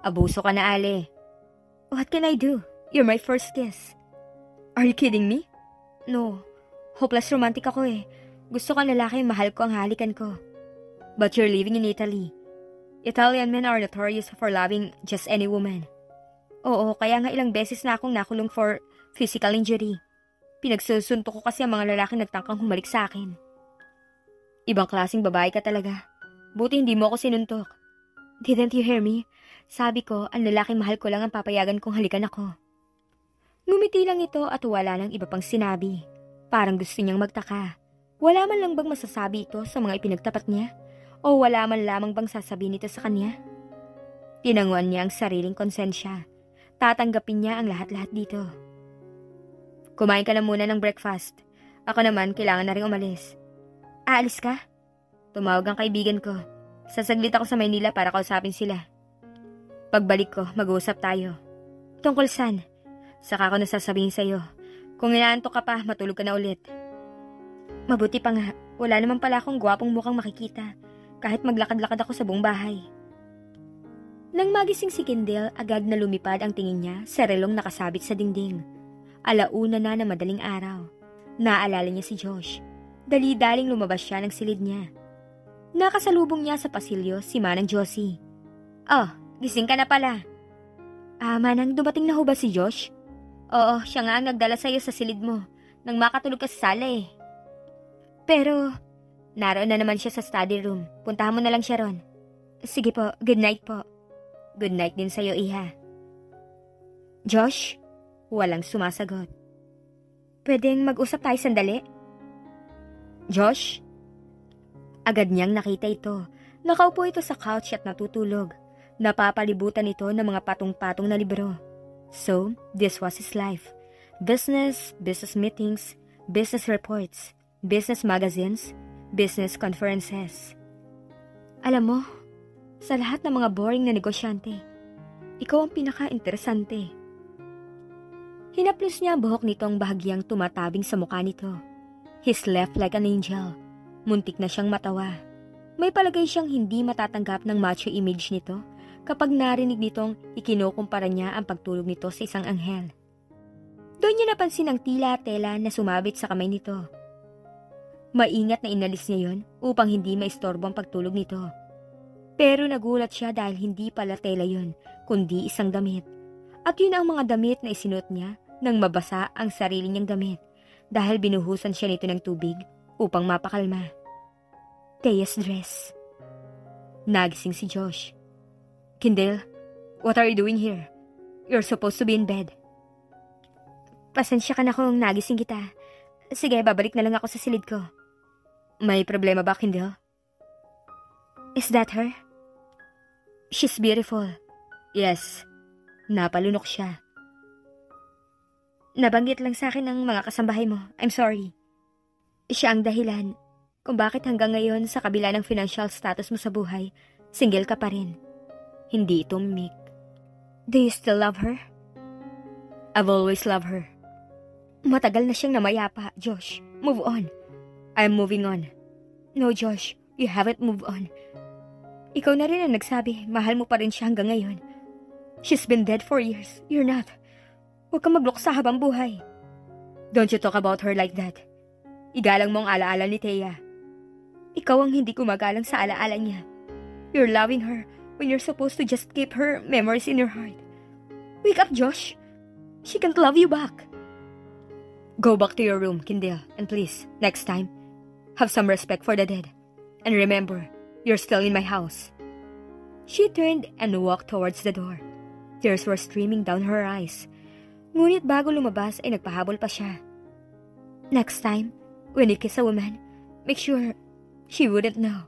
Abuso ka na, Ale. What can I do? You're my first kiss. Are you kidding me? No. Hopeless romantic ako eh. Gusto ko lalaki, mahal ko ang halikan ko. But you're living in Italy. Italian men are notorious for loving just any woman. Oo, kaya nga ilang beses na akong nakulong for physical injury. Pinagsusuntok ko kasi ang mga lalaki nagtangkang humalik sa akin. Ibang klaseng babae ka talaga. Buti hindi mo ako sinuntok. Didn't you hear me? Sabi ko, ang lalaking mahal ko lang ang papayagan kong halikan ako. Ngumiti lang ito at wala nang iba pang sinabi. Parang gusto niyang magtaka. Wala man lang bang masasabi ito sa mga ipinagtapat niya? O wala man lamang bang sasabihin ito sa kanya? Tinanguan niya ang sariling konsensya. Tatanggapin niya ang lahat-lahat dito. Kumain ka na muna ng breakfast. Ako naman, kailangan na rin umalis. Aalis ka? Tumawag ang kaibigan ko. Sasaglit ako sa Maynila para kausapin sila. Pagbalik ko, mag-uusap tayo. Tungkol saan? Saka ko nasasabihin sa'yo. Kung inaantok ka pa, matulog ka na ulit. Mabuti pa nga, wala naman pala akong gwapong mukhang makikita. Kahit maglakad-lakad ako sa buong bahay. Nang magising si Kendall, agad na lumipad ang tingin niya sa relong nakasabit sa dingding. Alauna na madaling araw. Naalala niya si Josh. Dali-daling lumabas siya ng silid niya. Nakasalubong niya sa pasilyo si Manang Josie. Oh, gising ka na pala. Manang, dumating na ho ba si Josh? Oo, siya nga ang nagdala sa'yo sa silid mo. Nang makatulog ka sa sala eh. Pero, naroon na naman siya sa study room. Puntahan mo na lang siya ron. Sige po, good night po. Good night din sa'yo, Iha. Josh? Walang sumasagot. Pwedeng mag-usap tayo sandali? Josh? Agad niyang nakita ito. Nakaupo ito sa couch at natutulog. Napapalibutan ito ng mga patong-patong na libro. So, this was his life. Business meetings, business reports, business magazines, business conferences. Alam mo, sa lahat ng mga boring na negosyante, ikaw ang pinaka-interesante. Hinaplos niya ang buhok nitong bahagyang tumatabing sa mukha nito. He slept like an angel. Muntik na siyang matawa. May palagay siyang hindi matatanggap ng macho image nito kapag narinig nitong ikinukumpara niya ang pagtulog nito sa isang anghel. Doon niya napansin ang tila tela na sumabit sa kamay nito. Maingat na inalis niya yon upang hindi maistorbo ang pagtulog nito. Pero nagulat siya dahil hindi pala tela yon, kundi isang damit. At yun ang mga damit na isinuot niya nang mabasa ang sarili niyang damit dahil binuhusan siya nito ng tubig upang mapakalma. Tea's dress. Nagising si Josh. Kendall, what are you doing here? You're supposed to be in bed. Pasensya ka na kung nagising kita. Sige, babalik na lang ako sa silid ko. May problema ba, Kendall? Is that her? She's beautiful. Yes. Napalunok siya. Nabanggit lang sa akin ng mga kasambahay mo. I'm sorry. Siya ang dahilan kung bakit hanggang ngayon sa kabila ng financial status mo sa buhay, single ka pa rin. Hindi ito Mick. Do you still love her? I've always loved her. Matagal na siyang namayapa, Josh. Move on. I'm moving on. No, Josh. You haven't moved on. Ikaw na rin ang nagsabi, mahal mo pa rin siya hanggang ngayon. She's been dead for years. You're not. Huwag kang magluksa habang buhay. Don't you talk about her like that. Igalang mo ang alaala ni Thea. Ikaw ang hindi gumagalang sa alaala niya. You're loving her when you're supposed to just keep her memories in your heart. Wake up, Josh. She can't love you back. Go back to your room, Kindle, and please, next time, have some respect for the dead. And remember, you're still in my house. She turned and walked towards the door. Tears were streaming down her eyes. Ngunit bago lumabas ay nagpahabol pa siya. Next time, when you kiss a woman, make sure she wouldn't know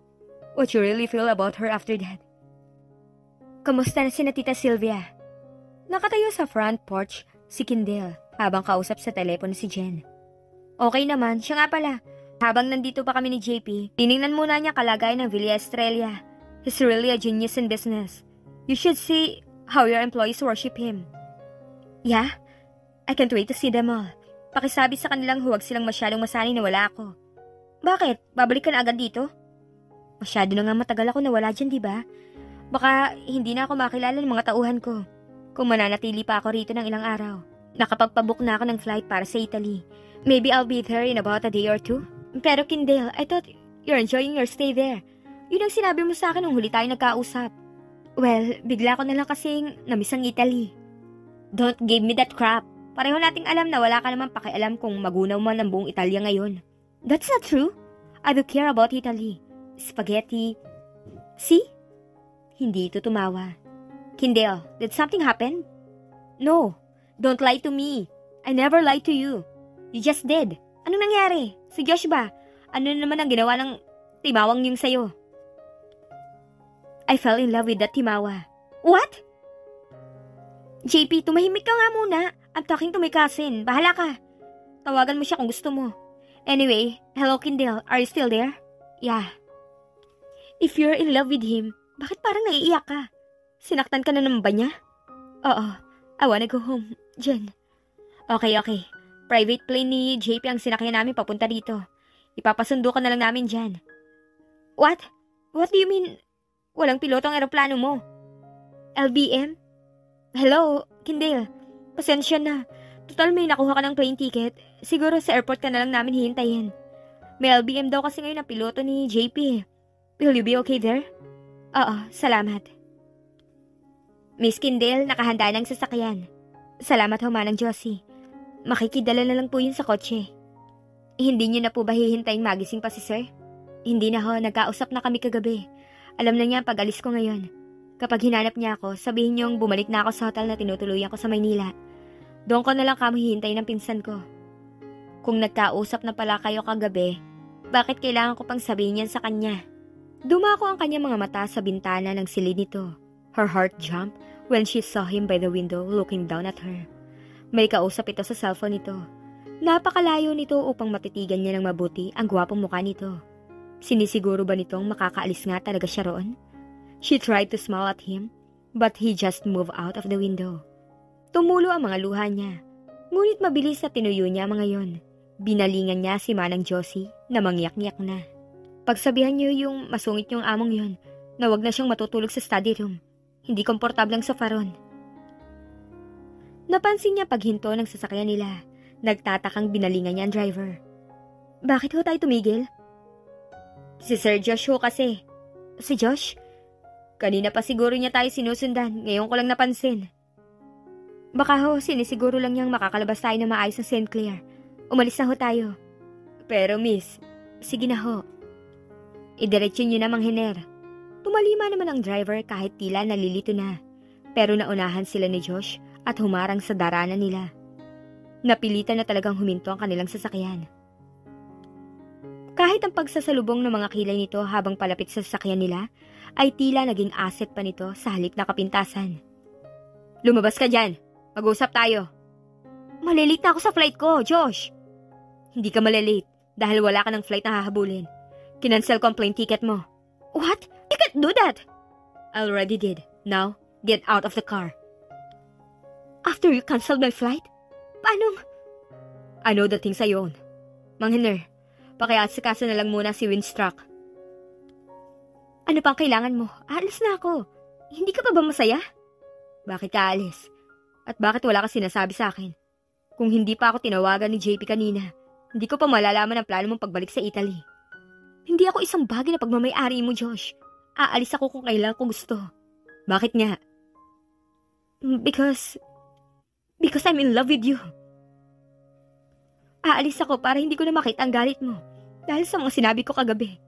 what you really feel about her after that. Kamusta na si Tita Sylvia? Nakatayo sa front porch si Kindle habang kausap sa telepono si Jen. Okay naman, siya nga pala. Habang nandito pa kami ni JP, tiningnan muna niya kalagayan ng Villa Estrella. He's really a genius in business. You should see how your employees worship him. Yeah? I can't wait to see them all. Pakisabi sa kanilang huwag silang masyadong masanay na wala ako. Bakit? Babalik ka na agad dito? Masyado na nga matagal ako nawala dyan, diba? Baka hindi na ako makilala ng mga tauhan ko. Kung mananatili pa ako rito ng ilang araw. Nakapagpabook na ako ng flight para sa Italy. Maybe I'll be there in about a day or two. Pero Kindle, I thought you're enjoying your stay there. Yun ang sinabi mo sa akin nung huli tayo nagkausap. Well, bigla ko na lang kasing namiss ang Italy. Don't give me that crap. Pareho nating alam na wala ka naman pakialam kung magunaw man ang buong Italia ngayon. That's not true. I do care about Italy. Spaghetti. See? Hindi ito tumawa. Kindle, did something happen? No. Don't lie to me. I never lied to you. You just did. Anong nangyari? Si Josh ba? Ano naman ang ginawa ng timawang yung sayo? I fell in love with that timawa. What? JP, tumahimik ka nga muna. I'm talking to my cousin. Bahala ka. Tawagan mo siya kung gusto mo. Anyway, hello Kindle. Are you still there? Yeah. If you're in love with him, bakit parang naiiyak ka? Sinaktan ka na naman ba niya? Oo. I wanna go home. Jen. Okay. Private plane ni JP ang sinakyan namin papunta dito. Ipapasundo ka na lang namin dyan. What? What do you mean? Walang piloto ang eroplano mo. LBM? Hello, Kindle. Pasensya na. Total may nakuha ka ng plane ticket. Siguro sa airport ka na lang namin hihintayin. May LBM daw kasi ngayon ang piloto ni JP. Will you be okay there? Oo, salamat. Miss Kindle, nakahanda ng sasakyan. Salamat ho, Manang Josie. Makikidala na lang po yun sa kotse. Hindi niyo na po ba hihintayin magising pa si sir? Hindi na ho, nagkausap na kami kagabi. Alam na niya pag alis ko ngayon. Kapag hinanap niya ako, sabihin niyong bumalik na ako sa hotel na tinutuluyan ko sa Maynila. Doon ko na lang kamo hihintayin ng pinsan ko. Kung nagkausap na pala kayo kagabi, bakit kailangan ko pang sabihin yan sa kanya? Dumako ang kanyang mga mata sa bintana ng silid nito. Her heart jumped when she saw him by the window looking down at her. May kausap ito sa cellphone nito. Napakalayo nito upang matitigan niya ng mabuti ang gwapong mukha nito. Sinisiguro ba nitong makakaalis nga talaga siya roon? She tried to smile at him, but he just moved out of the window. Tumulo ang mga luha niya. Ngunit mabilis na tinuyo niya mga yon. Binalingan niya si Manang Josie na mangyak-ngyak na. Pagsabihan niyo yung masungit niyong among yon na wag na siyang matutulog sa study room. Hindi komportablang sa faron. Napansin niya paghinto ng sasakyan nila. Nagtatakang binalingan niya ang driver. Bakit ho tayo tumigil? Si Sir Josh ho kasi. Si Josh? Kanina pa siguro niya tayo sinusundan. Ngayon ko lang napansin. Baka ho, sinisiguro lang niyang makakalabas tayo na maayos ng St. Clair. Umalis na ho tayo. Pero miss, sige na ho. Idiretso niyo na Manghiner. Tumalima naman ang driver kahit tila nalilito na. Pero naunahan sila ni Josh at humarang sa daranan nila. Napilitan na talagang huminto ang kanilang sasakyan. Kahit ang pagsasalubong ng mga kilay nito habang palapit sa sasakyan nila, ay tila naging asset pa nito sa halip na kapintasan. Lumabas ka dyan. Mag-usap tayo. Malilate na ako sa flight ko, Josh. Hindi ka malilate dahil wala ka ng flight na hahabulin. Kinancel ko ang plane ticket mo. What? You can't do that. I already did. Now, get out of the car. After you canceled my flight? Paano? I know the things I own. Manghiner, pakiasikaso na lang muna si Winstruck. Ano pang kailangan mo? Aalis na ako. Hindi ka pa ba masaya? Bakit ka aalis? At bakit wala ka sinasabi sa akin? Kung hindi pa ako tinawagan ni JP kanina, hindi ko pa malalaman ang plano mong pagbalik sa Italy. Hindi ako isang bagay na pagmamay-ari mo, Josh. Aalis ako kung kailan ko gusto. Bakit nga? Because I'm in love with you. Aalis ako para hindi ko na makita ang galit mo dahil sa mga sinabi ko kagabi.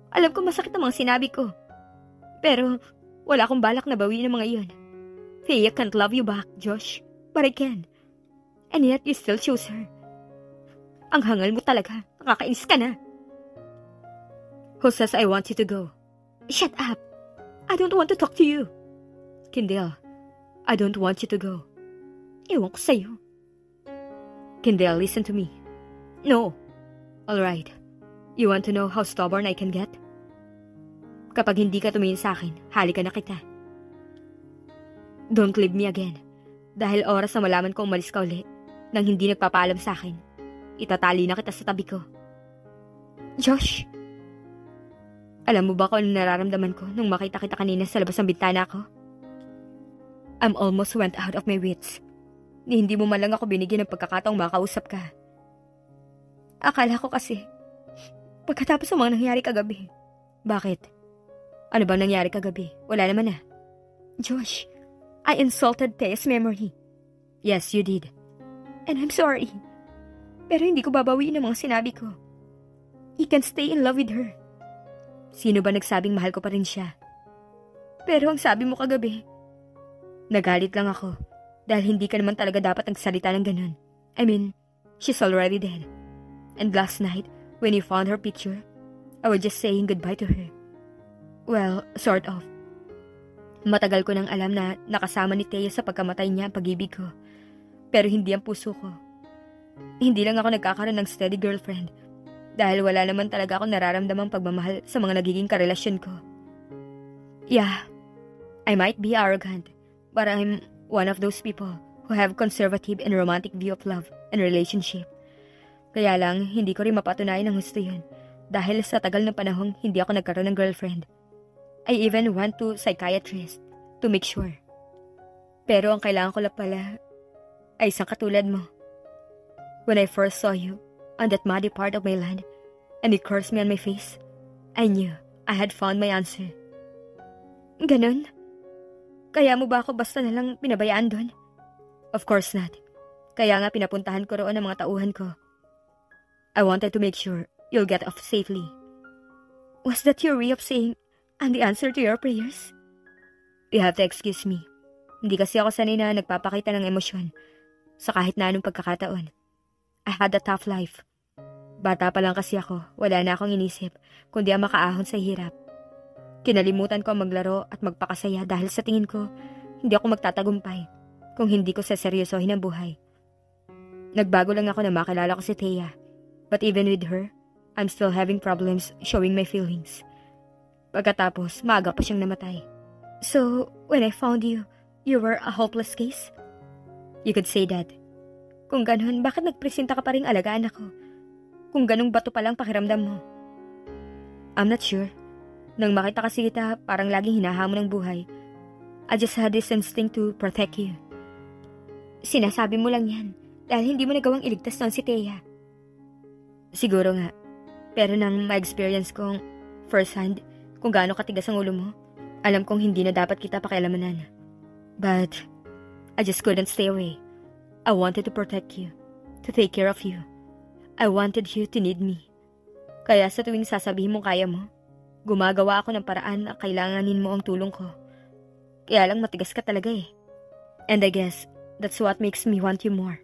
Alam ko masakit ang mga sinabi ko. Pero wala akong balak na bawiin ang mga iyon. Thea can't love you back, Josh. But I can. And yet you still choose her. Ang hangal mo talaga. Nakakainis ka na. Who says I want you to go? Shut up. I don't want to talk to you. Kendall, I don't want you to go. Ewan ko sa'yo. Kendall, listen to me. No. Alright. You want to know how stubborn I can get? Kapag hindi ka tumingin sa akin, halikan na kita. Don't leave me again. Dahil oras na malaman ko umalis ka uli nang hindi nagpapaalam sa akin, itatali na kita sa tabi ko. Josh! Alam mo ba kung ano nararamdaman ko nung makita kita kanina sa labas ng bintana ko? I'm almost went out of my wits. Hindi mo man lang ako binigyan ng pagkakataong makausap ka. Akala ko kasi, pagkatapos ng mga nangyari kagabi. Bakit? Ano bang nangyari kagabi? Wala naman na. Josh, I insulted Thea's memory. Yes, you did. And I'm sorry. Pero hindi ko babawiin ang mga sinabi ko. You can stay in love with her. Sino ba nagsabing mahal ko pa rin siya? Pero ang sabi mo kagabi, nagalit lang ako dahil hindi ka naman talaga dapat nagsalita ng ganun. I mean, she's already dead. And last night, when you found her picture, I was just saying goodbye to her. Well, sort of. Matagal ko nang alam na nakasama ni Thea sa pagkamatay niya ang pag-ibig ko. Pero hindi ang puso ko. Hindi lang ako nagkakaroon ng steady girlfriend dahil wala naman talaga ako nararamdamang pagmamahal sa mga nagiging karelasyon ko. Yeah, I might be arrogant, but I'm one of those people who have conservative and romantic view of love and relationship. Kaya lang, hindi ko rin mapatunayan ng gusto yun dahil sa tagal ng panahong hindi ako nagkaroon ng girlfriend. I even went to psychiatrist to make sure. Pero ang kailangan ko lang pala ay isang katulad mo. When I first saw you on that muddy part of my land and you cursed me on my face, I knew I had found my answer. Ganon? Kaya mo ba ako basta nalang pinabayaan doon? Of course not. Kaya nga pinapuntahan ko roon ang mga tauhan ko. I wanted to make sure you'll get off safely. Was that your way of saying I'm the answer to your prayers? You have to excuse me. Hindi kasi ako sanay na nagpapakita ng emosyon sa kahit na anong pagkakataon. I had a tough life. Bata pa lang kasi ako, wala na akong inisip kundi ang makaahon sa hirap. Kinalimutan ko ang maglaro at magpakasaya dahil sa tingin ko, hindi ako magtatagumpay kung hindi ko seseryosohin ang buhay. Nagbago lang ako na makilala ko si Thea. But even with her, I'm still having problems showing my feelings. Pagkatapos, maaga pa siyang namatay. So, when I found you, you were a hopeless case? You could say that. Kung ganun, bakit nagpresenta ka pa rin alagaan ako? Kung ganung bato palang pakiramdam mo? I'm not sure. Nang makita kasi kita, parang laging hinahamon ng buhay. I just had this instinct to protect you. Sinasabi mo lang yan dahil hindi mo nagawang iligtas noon si Thea. Siguro nga. Pero nang ma-experience kong first hand kung gaano katigas ang ulo mo, alam kong hindi na dapat kita pakialamanan. But I just couldn't stay away. I wanted to protect you, to take care of you. I wanted you to need me. Kaya sa tuwing sasabihin mong kaya mo, gumagawa ako ng paraan na kailanganin mo ang tulong ko. Kaya lang matigas ka talaga eh. And I guess that's what makes me want you more.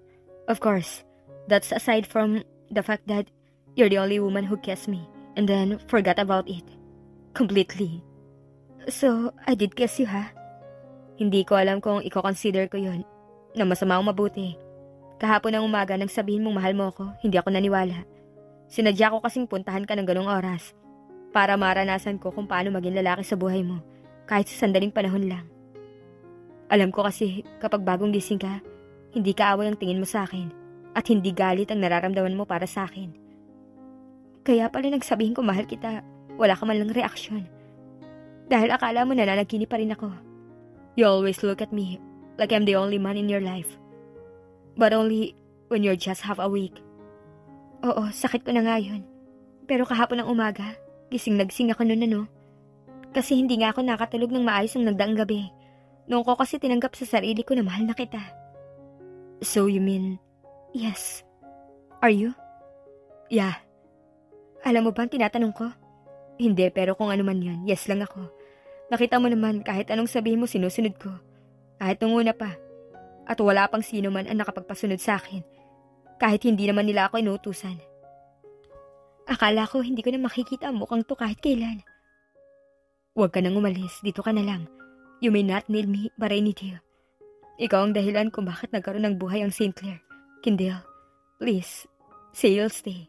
Of course, that's aside from the fact that you're the only woman who kissed me and then forgot about it. Completely. So, I did kiss you, ha? Hindi ko alam kung i-consider ko yun na masama o mabuti. Kahapon ng umaga nang sabihin mong mahal mo ako, hindi ako naniwala. Sinadya ko kasing puntahan ka ng ganong oras para maranasan ko kung paano maging lalaki sa buhay mo kahit sa sandaling panahon lang. Alam ko kasi kapag bagong gising ka, hindi ka away ang tingin mo sa akin at hindi galit ang nararamdaman mo para sa akin. Kaya pala nagsabihin ko mahal kita, wala ka man lang reaksyon. Dahil akala mo nananaginip pa rin ako. You always look at me like I'm the only man in your life. But only when you're just half awake. Oo, sakit ko na nga yun. Pero kahapon ng umaga, gising-nagsing ako noon. Kasi hindi nga ako nakatulog ng maayos ng nagdaang gabi. Noon ko kasi tinanggap sa sarili ko na mahal na kita. So you mean, yes. Are you? Yeah. Alam mo ba ang tinatanong ko? Hindi, pero kung ano man yun, yes lang ako. Nakita mo naman kahit anong sabihin mo sinusunod ko. Kahit nung una pa. At wala pang sino man ang nakapagpasunod sa akin. Kahit hindi naman nila ako inutusan. Akala ko hindi ko na makikita ang mukhang to kahit kailan. Huwag ka nang umalis, dito ka na lang. You may not need me, but I need you. Ikaw ang dahilan kung bakit nagkaroon ng buhay ang St. Clair. Kindle, please, say you'll stay.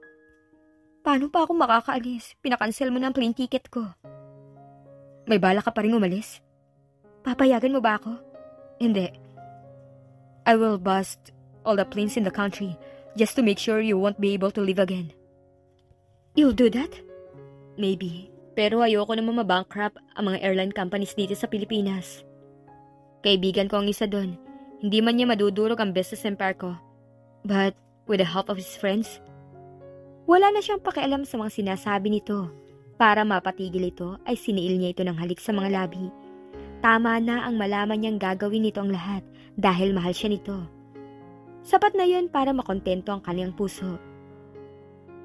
Paano pa ako makakaalis? Pinakancel mo na ang plane ticket ko. May bala ka pa rin umalis? Papayagan mo ba ako? Hindi. I will bust all the planes in the country just to make sure you won't be able to live again. You'll do that? Maybe. Pero ayoko naman mabankrupt ang mga airline companies dito sa Pilipinas. Kaibigan ko ang isa doon. Hindi man niya madudurog ang business empire ko. But with the help of his friends, wala na siyang pakialam sa mga sinasabi nito. Para mapatigil ito ay siniil niya ito ng halik sa mga labi. Tama na ang malaman niyang gagawin nito ang lahat dahil mahal siya nito. Sapat na yun para makontento ang kanyang puso.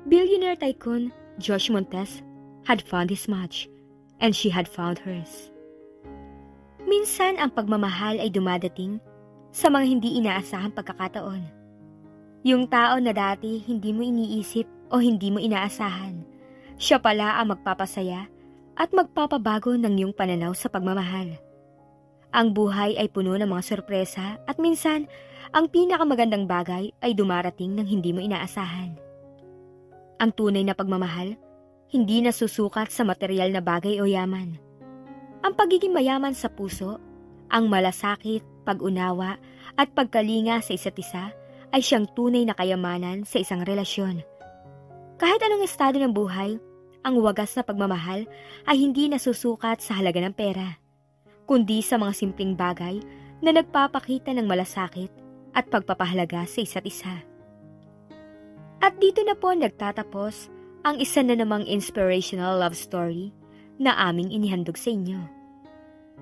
Billionaire tycoon Josh Montes had found his match and she had found hers. Minsan ang pagmamahal ay dumadating sa mga hindi inaasahang pagkakataon. Yung tao na dati hindi mo iniisip o hindi mo inaasahan, siya pala ang magpapasaya at magpapabago ng iyong pananaw sa pagmamahal. Ang buhay ay puno ng mga sorpresa at minsan ang pinakamagandang bagay ay dumarating ng hindi mo inaasahan. Ang tunay na pagmamahal, hindi nasusukat sa material na bagay o yaman. Ang pagiging mayaman sa puso, ang malasakit, pag-unawa at pagkalinga sa isa't isa ay siyang tunay na kayamanan sa isang relasyon. Kahit anong estado ng buhay, ang wagas na pagmamahal ay hindi nasusukat sa halaga ng pera, kundi sa mga simpleng bagay na nagpapakita ng malasakit at pagpapahalaga sa isa't isa. At dito na po nagtatapos ang isa na namang inspirational love story na aming inihandog sa inyo.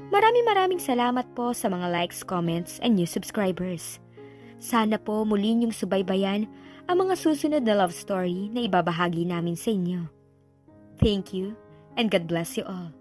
Maraming salamat po sa mga likes, comments, and new subscribers. Sana po muli niyong subaybayan ang mga susunod na love story na ibabahagi namin sa inyo. Thank you and God bless you all.